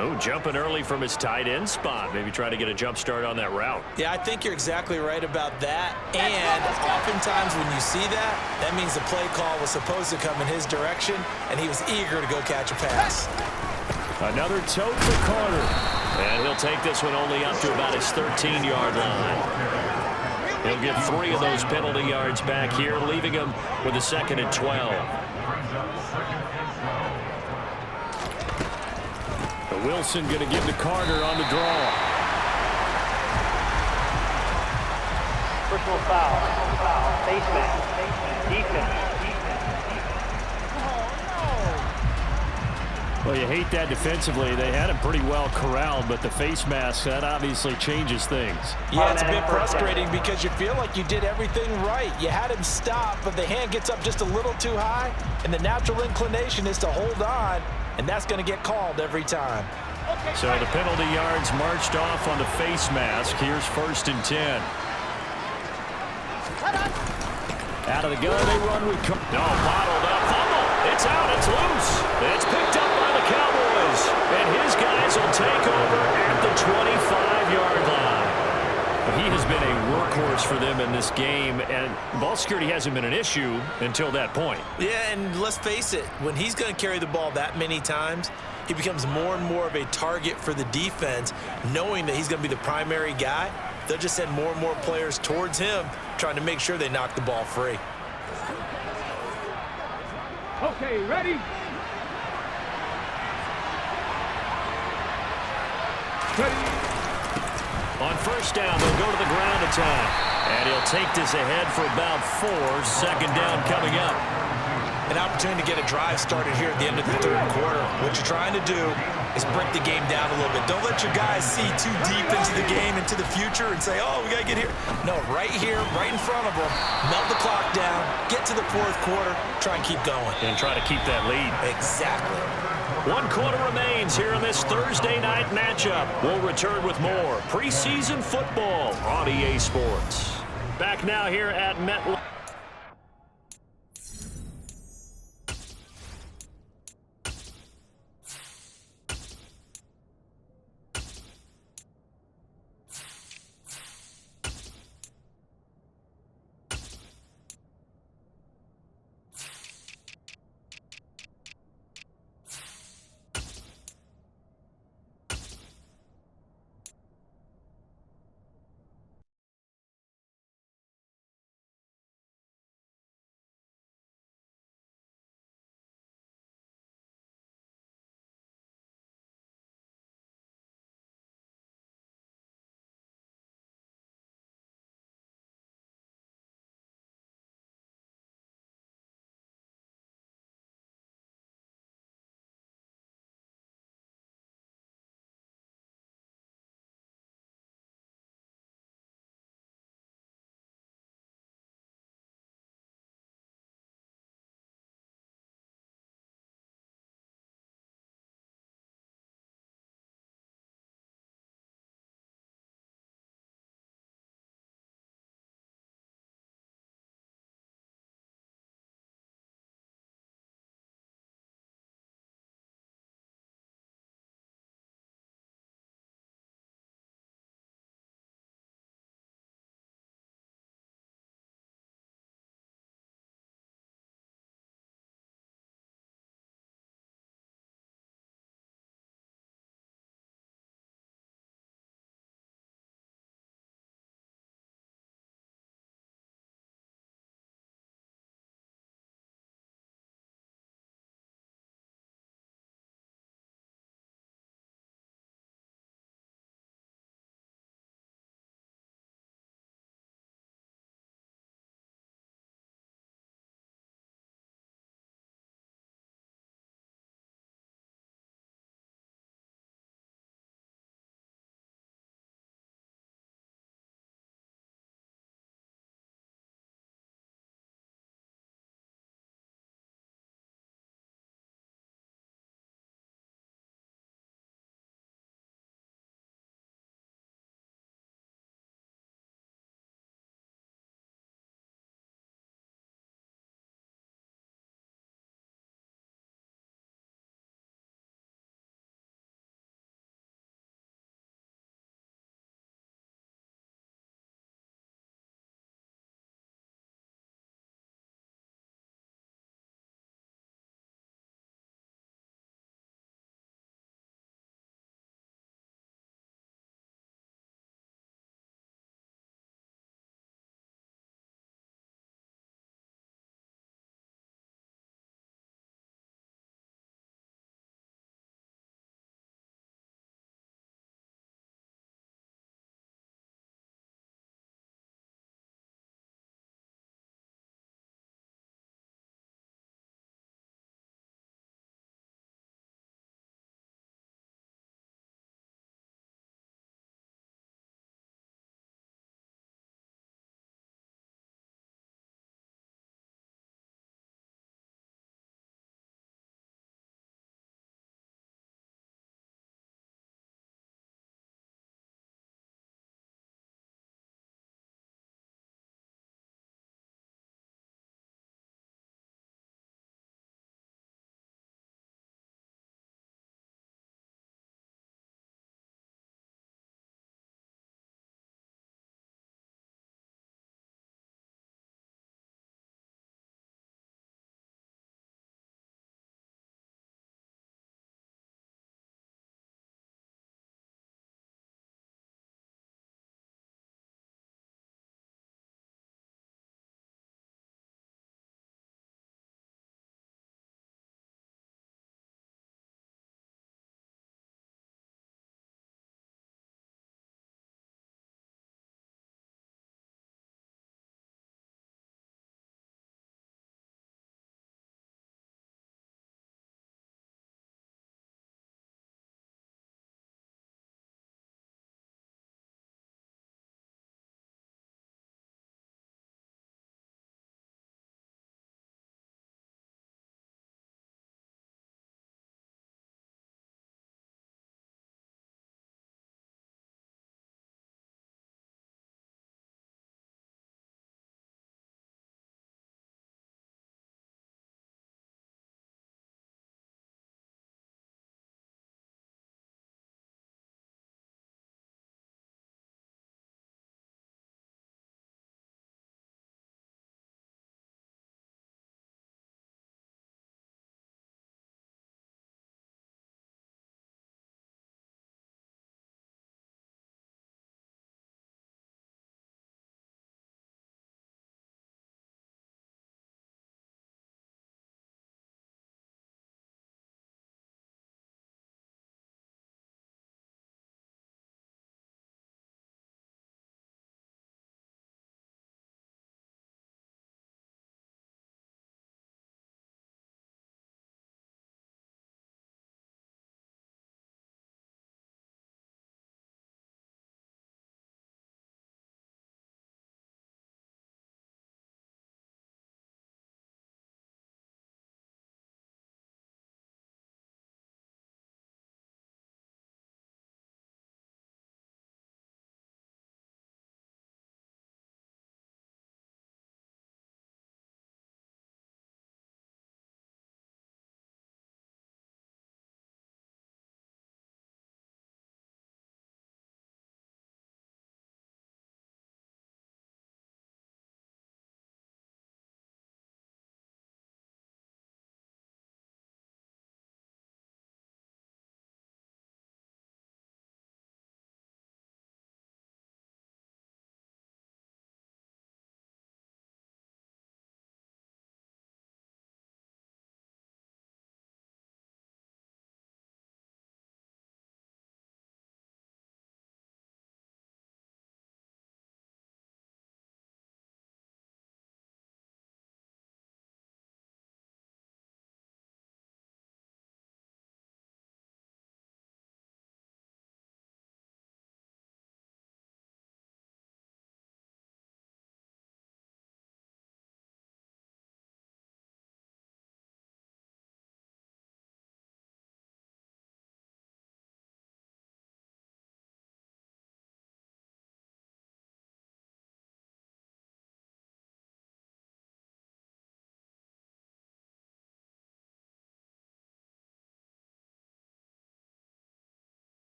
Oh, jumping early from his tight end spot. Maybe try to get a jump start on that route. Yeah, I think you're exactly right about that. And oftentimes when you see that, that means the play call was supposed to come in his direction, and he was eager to go catch a pass. Another tote for Carter. And he'll take this one only up to about his 13-yard line. He'll get 3 of those penalty yards back here, leaving him with a 2nd and 12. Wilson going to give to Carter on the draw. Personal foul. Face mask. Defense. Well, you hate that defensively. They had him pretty well corralled, but the face mask, that obviously changes things. Yeah, it's a bit frustrating because you feel like you did everything right. You had him stop, but the hand gets up just a little too high, and the natural inclination is to hold on, and that's going to get called every time. So the penalty yards marched off on the face mask. Here's 1st and 10. Out of the gun, they run with... No, bottled up. Fumble. It's out. It's loose. It's picked up by the Cowboys. And his guys will take over at the 25-yard line. He has been a workhorse for them in this game, and and ball security hasn't been an issue until that point. Yeah, and let's face it, when he's going to carry the ball that many times, he becomes more and more of a target for the defense, knowing that he's going to be the primary guy. They'll just send more and more players towards him, trying to make sure they knock the ball free. Okay, ready? Ready? On first down, they'll go to the ground attack. And he'll take this ahead for about 4. Second down coming up. An opportunity to get a drive started here at the end of the third quarter. What you're trying to do is break the game down a little bit. Don't let your guys see too deep into the game, into the future, and say, oh, we got to get here. No, right here, right in front of them, melt the clock down, get to the fourth quarter, try and keep going. And try to keep that lead. Exactly. 1 quarter remains here in this Thursday night matchup. We'll return with more preseason football on EA Sports. Back now here at MetLife.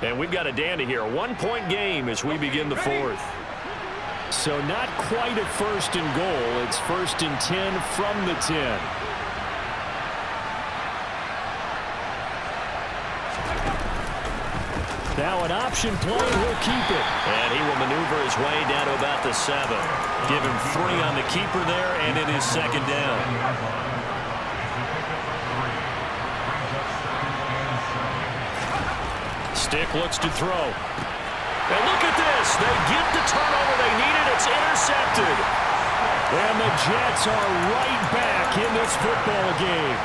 And we've got a dandy here. A 1-point game as we begin the fourth. So not quite a 1st and goal. It's 1st and 10 from the 10. Now an option play, and he'll keep it. And he will maneuver his way down to about the 7. Give him 3 on the keeper there, and it is 2nd down. Stick looks to throw. And look at this. They get the turnover they needed. It's intercepted. And the Jets are right back in this football game.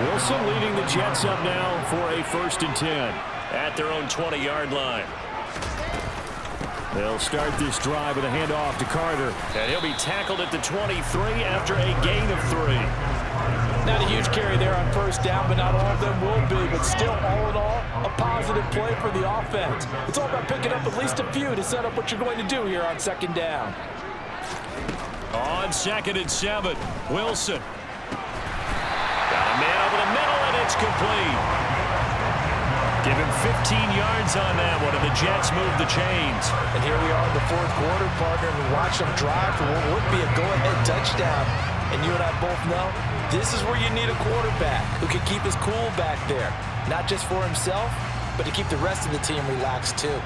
Wilson leading the Jets up now for a 1st and 10. At their own 20-yard line. They'll start this drive with a handoff to Carter. And he'll be tackled at the 23 after a gain of 3. Not a huge carry there on 1st down, but not all of them will be. But still, all in all, a positive play for the offense. It's all about picking up at least a few to set up what you're going to do here on 2nd down. On 2nd and 7, Wilson. Got a man over the middle, and it's complete. Give him 15 yards on that one, and the Jets move the chains. And here we are in the 4th quarter, partner, and we watch them drive for what would be a go-ahead touchdown. And you and I both know this is where you need a quarterback who can keep his cool back there. Not just for himself, but to keep the rest of the team relaxed too.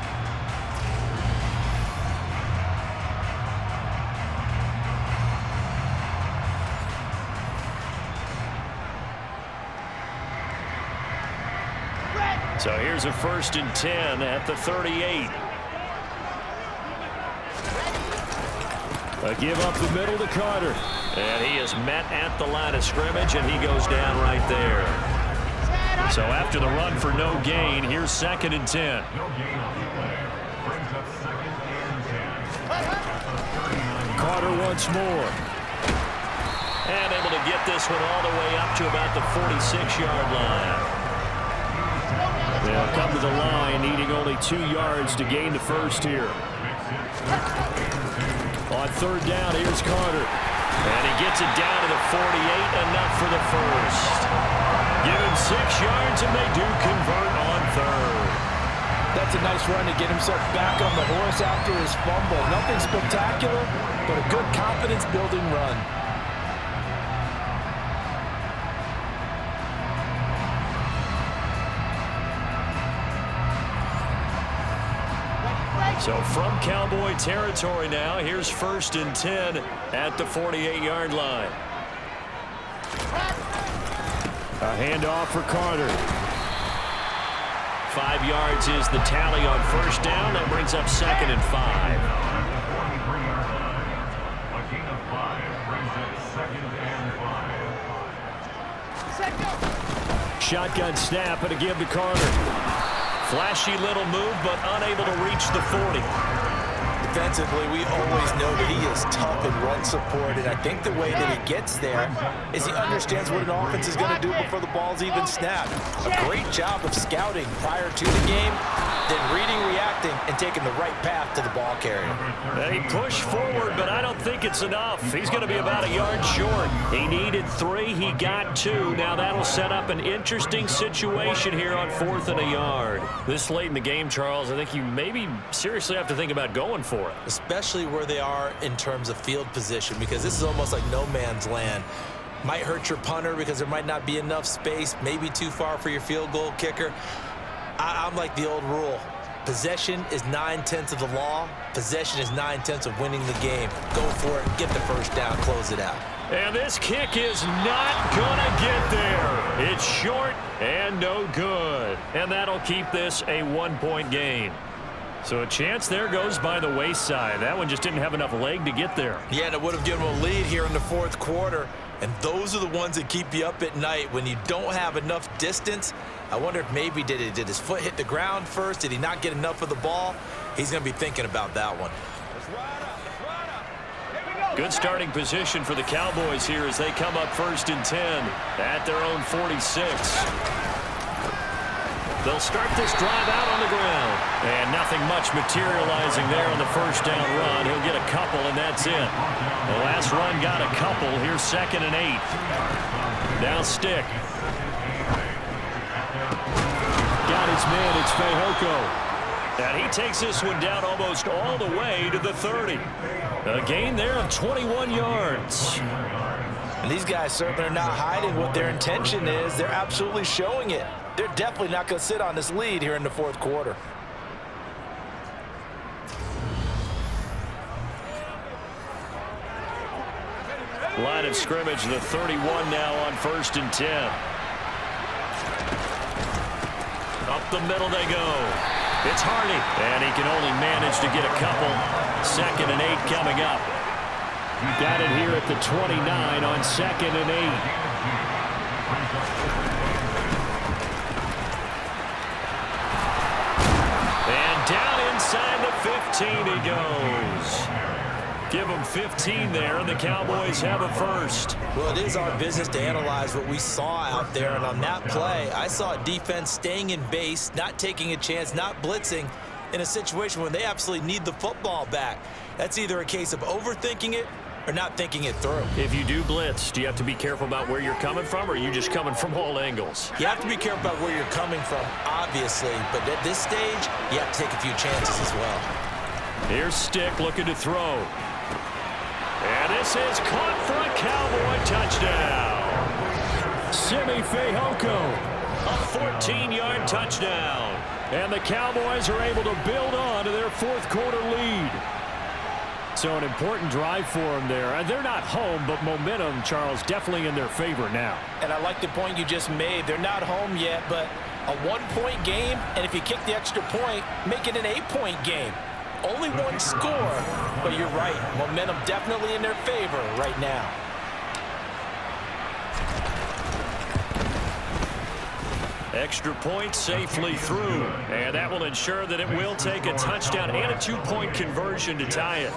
So here's a 1st and 10 at the 38. A give up the middle to Carter. And he is met at the line of scrimmage, and he goes down right there. So after the run for no gain, here's 2nd and 10. Carter once more. And able to get this one all the way up to about the 46-yard line. They'll come to the line, needing only 2 yards to gain the 1st here. On 3rd down, here's Carter. And he gets it down to the 48, enough for the 1st. Give him 6 yards, and they do convert on 3rd. That's a nice run to get himself back on the horse after his fumble. Nothing spectacular, but a good confidence-building run. So from Cowboy territory now, here's 1st and 10 at the 48-yard line. A handoff for Carter. 5 yards is the tally on 1st down. That brings up 2nd and 5. Shotgun snap and a give to Carter. Flashy little move, but unable to reach the 40. Defensively, we always know that he is tough in run support, and I think the way that he gets there is he understands what an offense is going to do before the ball's even snapped. A great job of scouting prior to the game, then reading, reacting, and taking the right path to the ball carrier. He pushed forward, but I don't think it's enough. He's going to be about a yard short. He needed 3. He got 2. Now that'll set up an interesting situation here on 4th and a yard. This late in the game, Charles, I think you maybe seriously have to think about going for it. Especially where they are in terms of field position, because this is almost like no man's land. Might hurt your punter because there might not be enough space, maybe too far for your field goal kicker. I'm like the old rule. Possession is 9/10 of the law. Possession is 9/10 of winning the game. Go for it, get the 1st down, close it out. And this kick is not going to get there. It's short and no good. And that'll keep this a 1-point game. So a chance there goes by the wayside. That one just didn't have enough leg to get there. Yeah, and it would have given him a lead here in the 4th quarter. And those are the ones that keep you up at night when you don't have enough distance. I wonder if maybe did his foot hit the ground first? Did he not get enough of the ball? He's going to be thinking about that one. Good starting position for the Cowboys here as they come up 1st and 10 at their own 46. They'll start this drive out on the ground. And nothing much materializing there on the 1st down run. He'll get a couple, and that's it. The last run got a couple. Here's 2nd and 8. Now Stick. his man. It's Fehoko. And he takes this one down almost all the way to the 30. A gain there of 21 yards. And these guys certainly are not hiding what their intention is. They're absolutely showing it. They're definitely not going to sit on this lead here in the fourth quarter. Line of scrimmage, the 31 now on 1st and 10. Up the middle they go. It's Hardy, and he can only manage to get a couple. 2nd and 8 coming up. Got it here at the 29 on 2nd and 8. And down inside the 15 he goes. Give them 15 there, and the Cowboys have a first. Well, it is our business to analyze what we saw out there, and on that play, I saw a defense staying in base, not taking a chance, not blitzing in a situation when they absolutely need the football back. That's either a case of overthinking it or not thinking it through. If you do blitz, do you have to be careful about where you're coming from, or are you just coming from all angles? You have to be careful about where you're coming from, obviously, but at this stage, you have to take a few chances as well. Here's Stick looking to throw. And this is caught for a Cowboy touchdown. Simi Fehoko. A 14-yard touchdown. And the Cowboys are able to build on to their fourth quarter lead. So an important drive for them there. They're not home, but momentum, Charles, definitely in their favor now. And I like the point you just made. They're not home yet, but a 1-point game, and if you kick the extra point, make it an 8-point game. Only one score, but you're right. Momentum definitely in their favor right now. Extra point safely through, and that will ensure that it will take a touchdown and a 2-point conversion to tie it.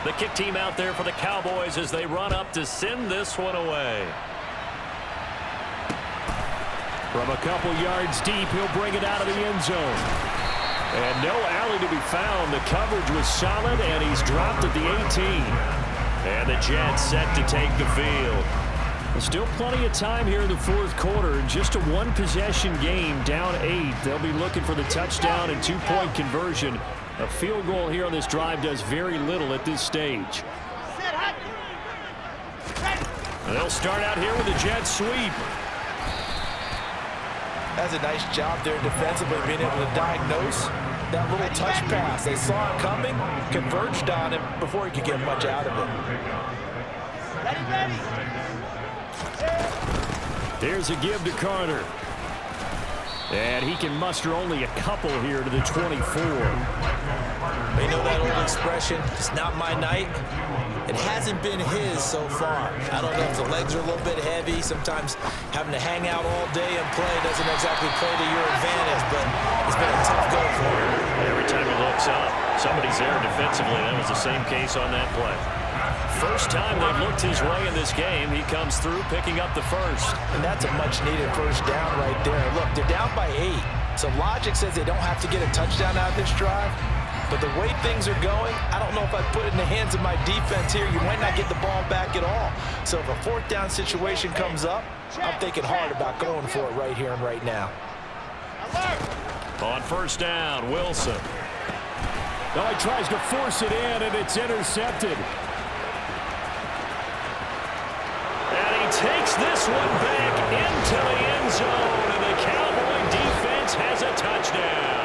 The kick team out there for the Cowboys as they run up to send this one away. From a couple yards deep, he'll bring it out of the end zone. And no alley to be found. The coverage was solid, and he's dropped at the 18. And the Jets set to take the field. There's still plenty of time here in the fourth quarter. Just a one-possession game, down 8. They'll be looking for the touchdown and 2-point conversion. A field goal here on this drive does very little at this stage. And they'll start out here with a jet sweep. That's a nice job there defensively, being able to diagnose that little touch pass. They saw it coming, converged on him before he could get much out of it. Here's a give to Carter. And he can muster only a couple here to the 24. They know that old expression, it's not my night. It hasn't been his so far. I don't know if the legs are a little bit heavy. Sometimes having to hang out all day and play doesn't exactly play to your advantage, but it's been a tough go for him. Every time he looks up, somebody's there defensively. That was the same case on that play. First time they've looked his way in this game, he comes through picking up the first. And that's a much-needed first down right there. Look, they're down by 8, so logic says they don't have to get a touchdown out of this drive. But the way things are going, I don't know if I'd put it in the hands of my defense here. You might not get the ball back at all. So if a 4th down situation comes up, I'm thinking hard about going for it right here and right now. On first down, Wilson. Oh, he tries to force it in, and it's intercepted. And he takes this one back into the end zone, and the Cowboy defense has a touchdown.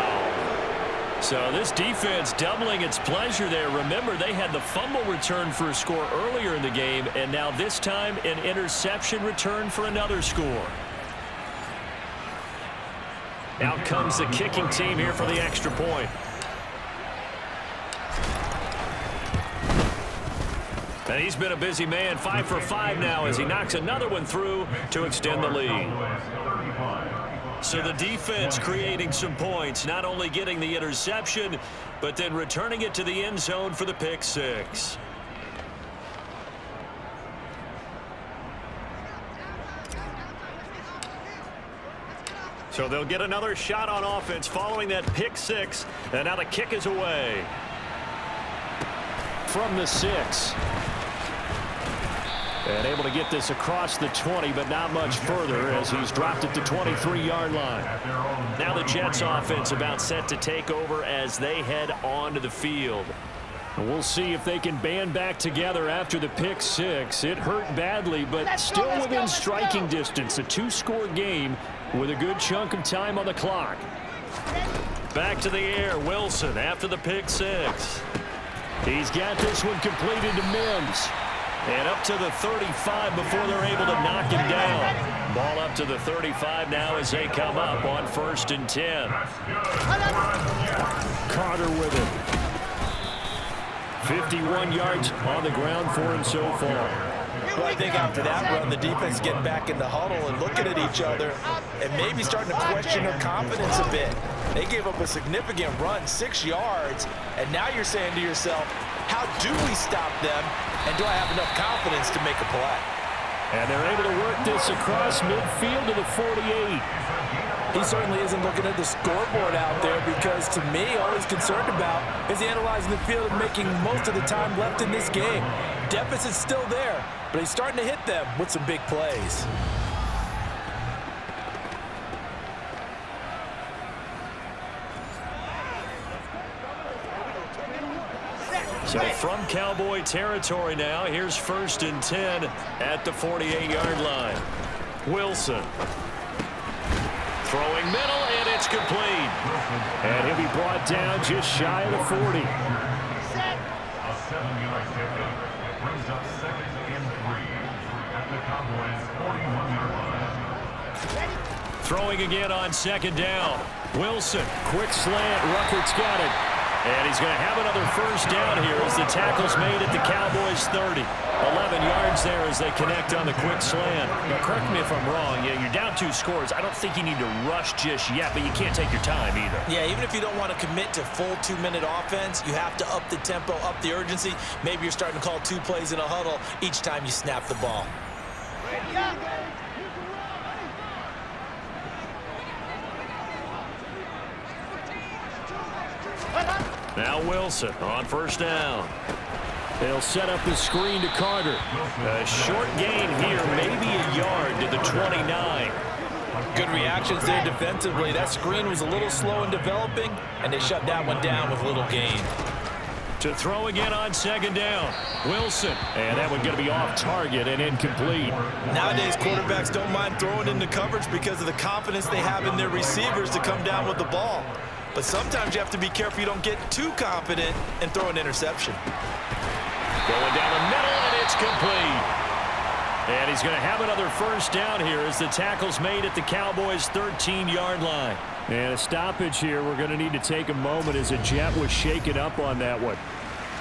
So this defense doubling its pleasure there. Remember, they had the fumble return for a score earlier in the game, and now this time an interception return for another score. Out comes the kicking team here for the extra point. And he's been a busy man, 5 for 5 now as he knocks another one through to extend the lead. So the defense creating some points, not only getting the interception, but then returning it to the end zone for the pick 6. So they'll get another shot on offense following that pick 6, and now the kick is away. From the 6. And able to get this across the 20, but not much further as he's dropped it to 23-yard line. Now the Jets offense about set to take over as they head onto the field. And we'll see if they can band back together after the pick six. It hurt badly, but still within striking distance. A two-score game with a good chunk of time on the clock. Back to the air, Wilson after the pick six. He's got this one completed to Mims. And up to the 35 before they're able to knock him down. Ball up to the 35 now as they come up on 1st and 10. Carter with it. 51 yards on the ground for him so far. Well, I think after that run, the defense getting back in the huddle and looking at each other and maybe starting to question their confidence a bit. They gave up a significant run, 6 yards, and now you're saying to yourself, how do we stop them, and do I have enough confidence to make a play? And they're able to work this across midfield to the 48. He certainly isn't looking at the scoreboard out there because, to me, all he's concerned about is analyzing the field and making most of the time left in this game. Deficit's still there, but he's starting to hit them with some big plays. So from Cowboy territory now, here's 1st and 10 at the 48-yard line. Wilson. Throwing middle, and it's complete. And he'll be brought down just shy of the 40. A 7-yard pickup brings up 2nd and 3 at the Cowboys' 41-yard line. Throwing again on 2nd down. Wilson. Quick slant. Ruckert's got it. And he's going to have another 1st down here as the tackle's made at the Cowboys' 30. 11 yards there as they connect on the quick slant. Now, correct me if I'm wrong. Yeah, you're down 2 scores. I don't think you need to rush just yet, but you can't take your time either. Yeah, even if you don't want to commit to full 2-minute offense, you have to up the tempo, up the urgency. Maybe you're starting to call 2 plays in a huddle each time you snap the ball. Now Wilson on 1st down. They'll set up the screen to Carter. A short gain here, maybe a yard to the 29. Good reactions there defensively. That screen was a little slow in developing, and they shut that one down with little gain. To throw again on 2nd down. Wilson. And that one going to be off target and incomplete. Nowadays, quarterbacks don't mind throwing into coverage because of the confidence they have in their receivers to come down with the ball. But sometimes you have to be careful you don't get too confident and throw an interception. Going down the middle, and it's complete. And he's going to have another 1st down here as the tackle's made at the Cowboys' 13-yard line. And a stoppage here. We're going to need to take a moment as a Jet was shaken up on that one.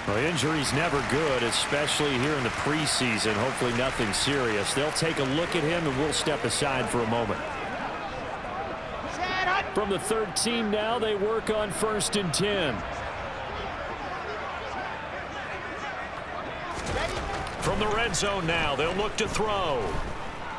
Well, injury's never good, especially here in the preseason. Hopefully nothing serious. They'll take a look at him, and we'll step aside for a moment. From the 13 now, they work on 1st and 10. From the red zone now, they'll look to throw.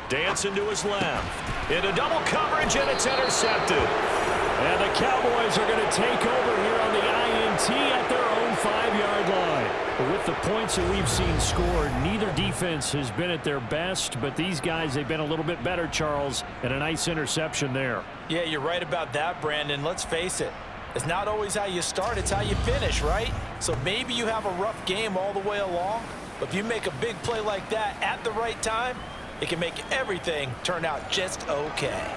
Dancing to his left. Into double coverage, and it's intercepted. And the Cowboys are going to take over here on the INT at their own 5-yard line. But with the points that we've seen scored, neither defense has been at their best, but these guys, they've been a little bit better, Charles, and a nice interception there. Yeah, you're right about that, Brandon. Let's face it. It's not always how you start, it's how you finish, right? So maybe you have a rough game all the way along, but if you make a big play like that at the right time, it can make everything turn out just okay.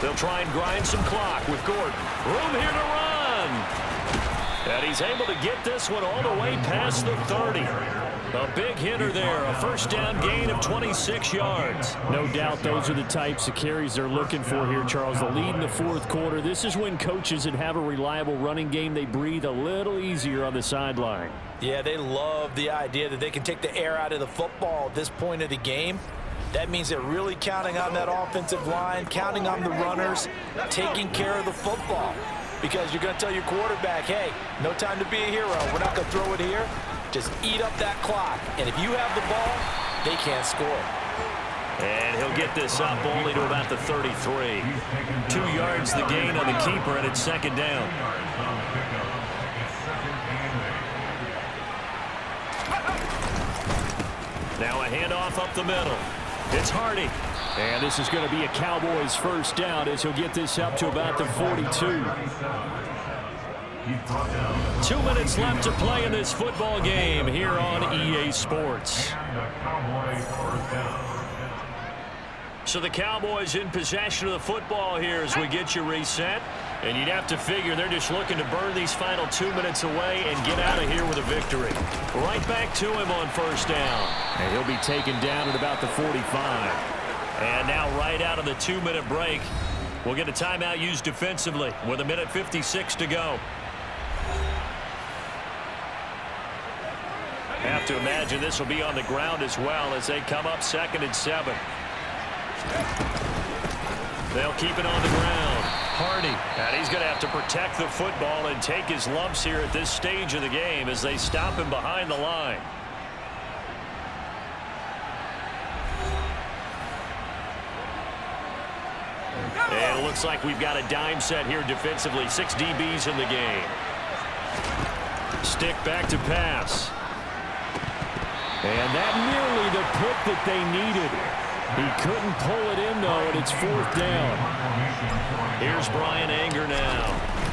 They'll try and grind some clock with Gordon. Room here to run. And he's able to get this one all the way past the 30. A big hitter there. A 1st down gain of 26 yards. No doubt those are the types of carries they're looking for here, Charles. The lead in the 4th quarter. This is when coaches that have a reliable running game, they breathe a little easier on the sideline. Yeah, they love the idea that they can take the air out of the football at this point of the game. That means they're really counting on that offensive line, counting on the runners, taking care of the football. Because you're going to tell your quarterback, hey, no time to be a hero. We're not going to throw it here. Just eat up that clock. And if you have the ball, they can't score. And he'll get this up only to about the 33. 2 yards the gain on the keeper, and it's second down. Now a handoff up the middle. It's Hardy. And this is going to be a Cowboys first down as he'll get this up to about the 42. 2 minutes left to play in this football game here on EA Sports. So the Cowboys in possession of the football here as we get you reset. And you'd have to figure they're just looking to burn these final 2 minutes away and get out of here with a victory. Right back to him on first down. And he'll be taken down at about the 45. And now right out of the 2-minute break, we'll get a timeout used defensively with 1:56 to go. Have to imagine this will be on the ground as well as they come up 2nd and 7. They'll keep it on the ground. Hardy, and he's going to have to protect the football and take his lumps here at this stage of the game as they stop him behind the line. And it looks like we've got a dime set here defensively. 6 DBs in the game. Stick back to pass. And that nearly the pick that they needed. He couldn't pull it in, though, and it's 4th down. Here's Brian Anger now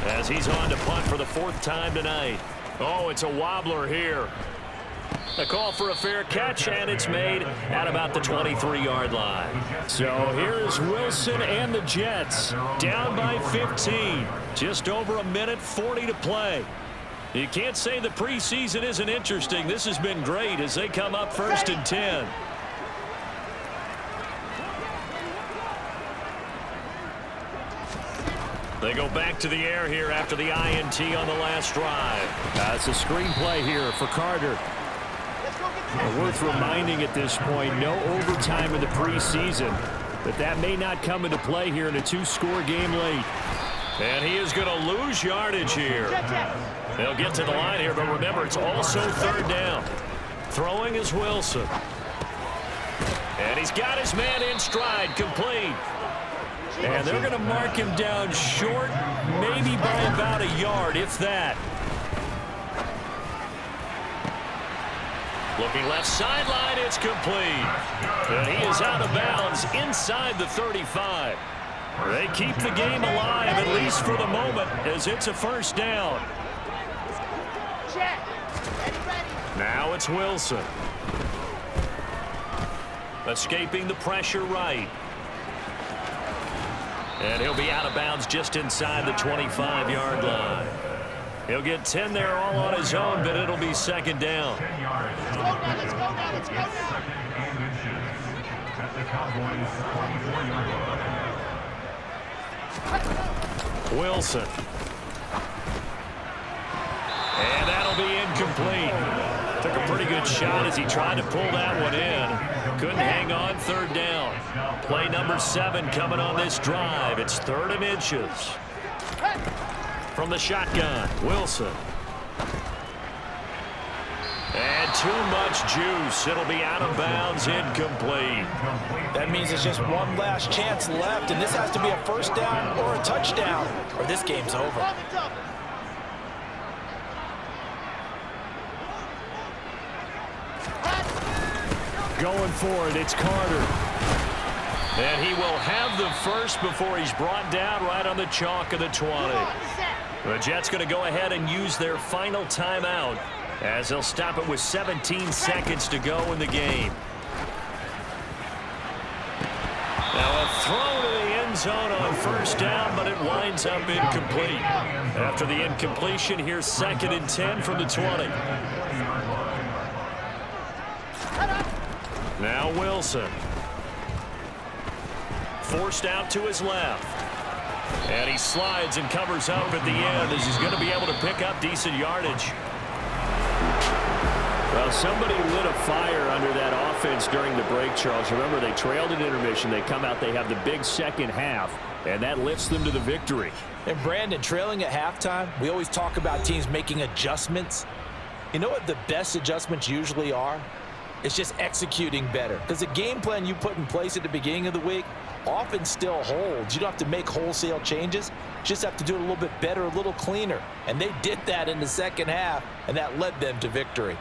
as he's on to punt for the 4th time tonight. Oh, it's a wobbler here. A call for a fair catch, and it's made at about the 23-yard line. So here's Wilson and the Jets down by 15. Just over 1:40 to play. You can't say the preseason isn't interesting. This has been great as they come up 1st and 10. They go back to the air here after the INT on the last drive. It's a screenplay here for Carter. Worth reminding at this point, no overtime in the preseason, but that may not come into play here in a 2-score game late. And he is going to lose yardage here. They'll get to the line here, but remember, it's also 3rd down. Throwing is Wilson. And he's got his man in stride, complete. And they're going to mark him down short, maybe by about a yard, if that. Looking left sideline, it's complete. And he is out of bounds inside the 35. They keep the game alive, at least for the moment, as it's a 1st down. Now it's Wilson. Escaping the pressure right. And he'll be out of bounds just inside the 25-yard line. He'll get 10 there all on his own, but it'll be 2nd down. Let's go now, let's go now, let's go now. 2nd and inches at the Cowboys 24-yard line. Wilson. And that'll be incomplete. Took a pretty good shot as he tried to pull that one in. Couldn't hang on, 3rd down. Play number 7 coming on this drive. It's 3rd and inches. From the shotgun, Wilson. And too much juice. It'll be out of bounds, incomplete. That means there's just one last chance left, and this has to be a 1st down or a touchdown, or this game's over. Going for it, it's Carter. And he will have the first before he's brought down right on the chalk of the 20. The Jets going to go ahead and use their final timeout as they'll stop it with 17 seconds to go in the game. Now a throw to the end zone on 1st down, but it winds up incomplete. After the incompletion, here's 2nd and 10 from the 20. Now Wilson. Forced out to his left. And he slides and covers up at the end as he's going to be able to pick up decent yardage. Well, somebody lit a fire under that offense during the break, Charles. Remember, they trailed at intermission. They come out, they have the big second half, and that lifts them to the victory. And Brandon, trailing at halftime, we always talk about teams making adjustments. You know what the best adjustments usually are? It's just executing better. Because the game plan you put in place at the beginning of the week often still holds. You don't have to make wholesale changes. You just have to do it a little bit better, a little cleaner. And they did that in the second half, and that led them to victory.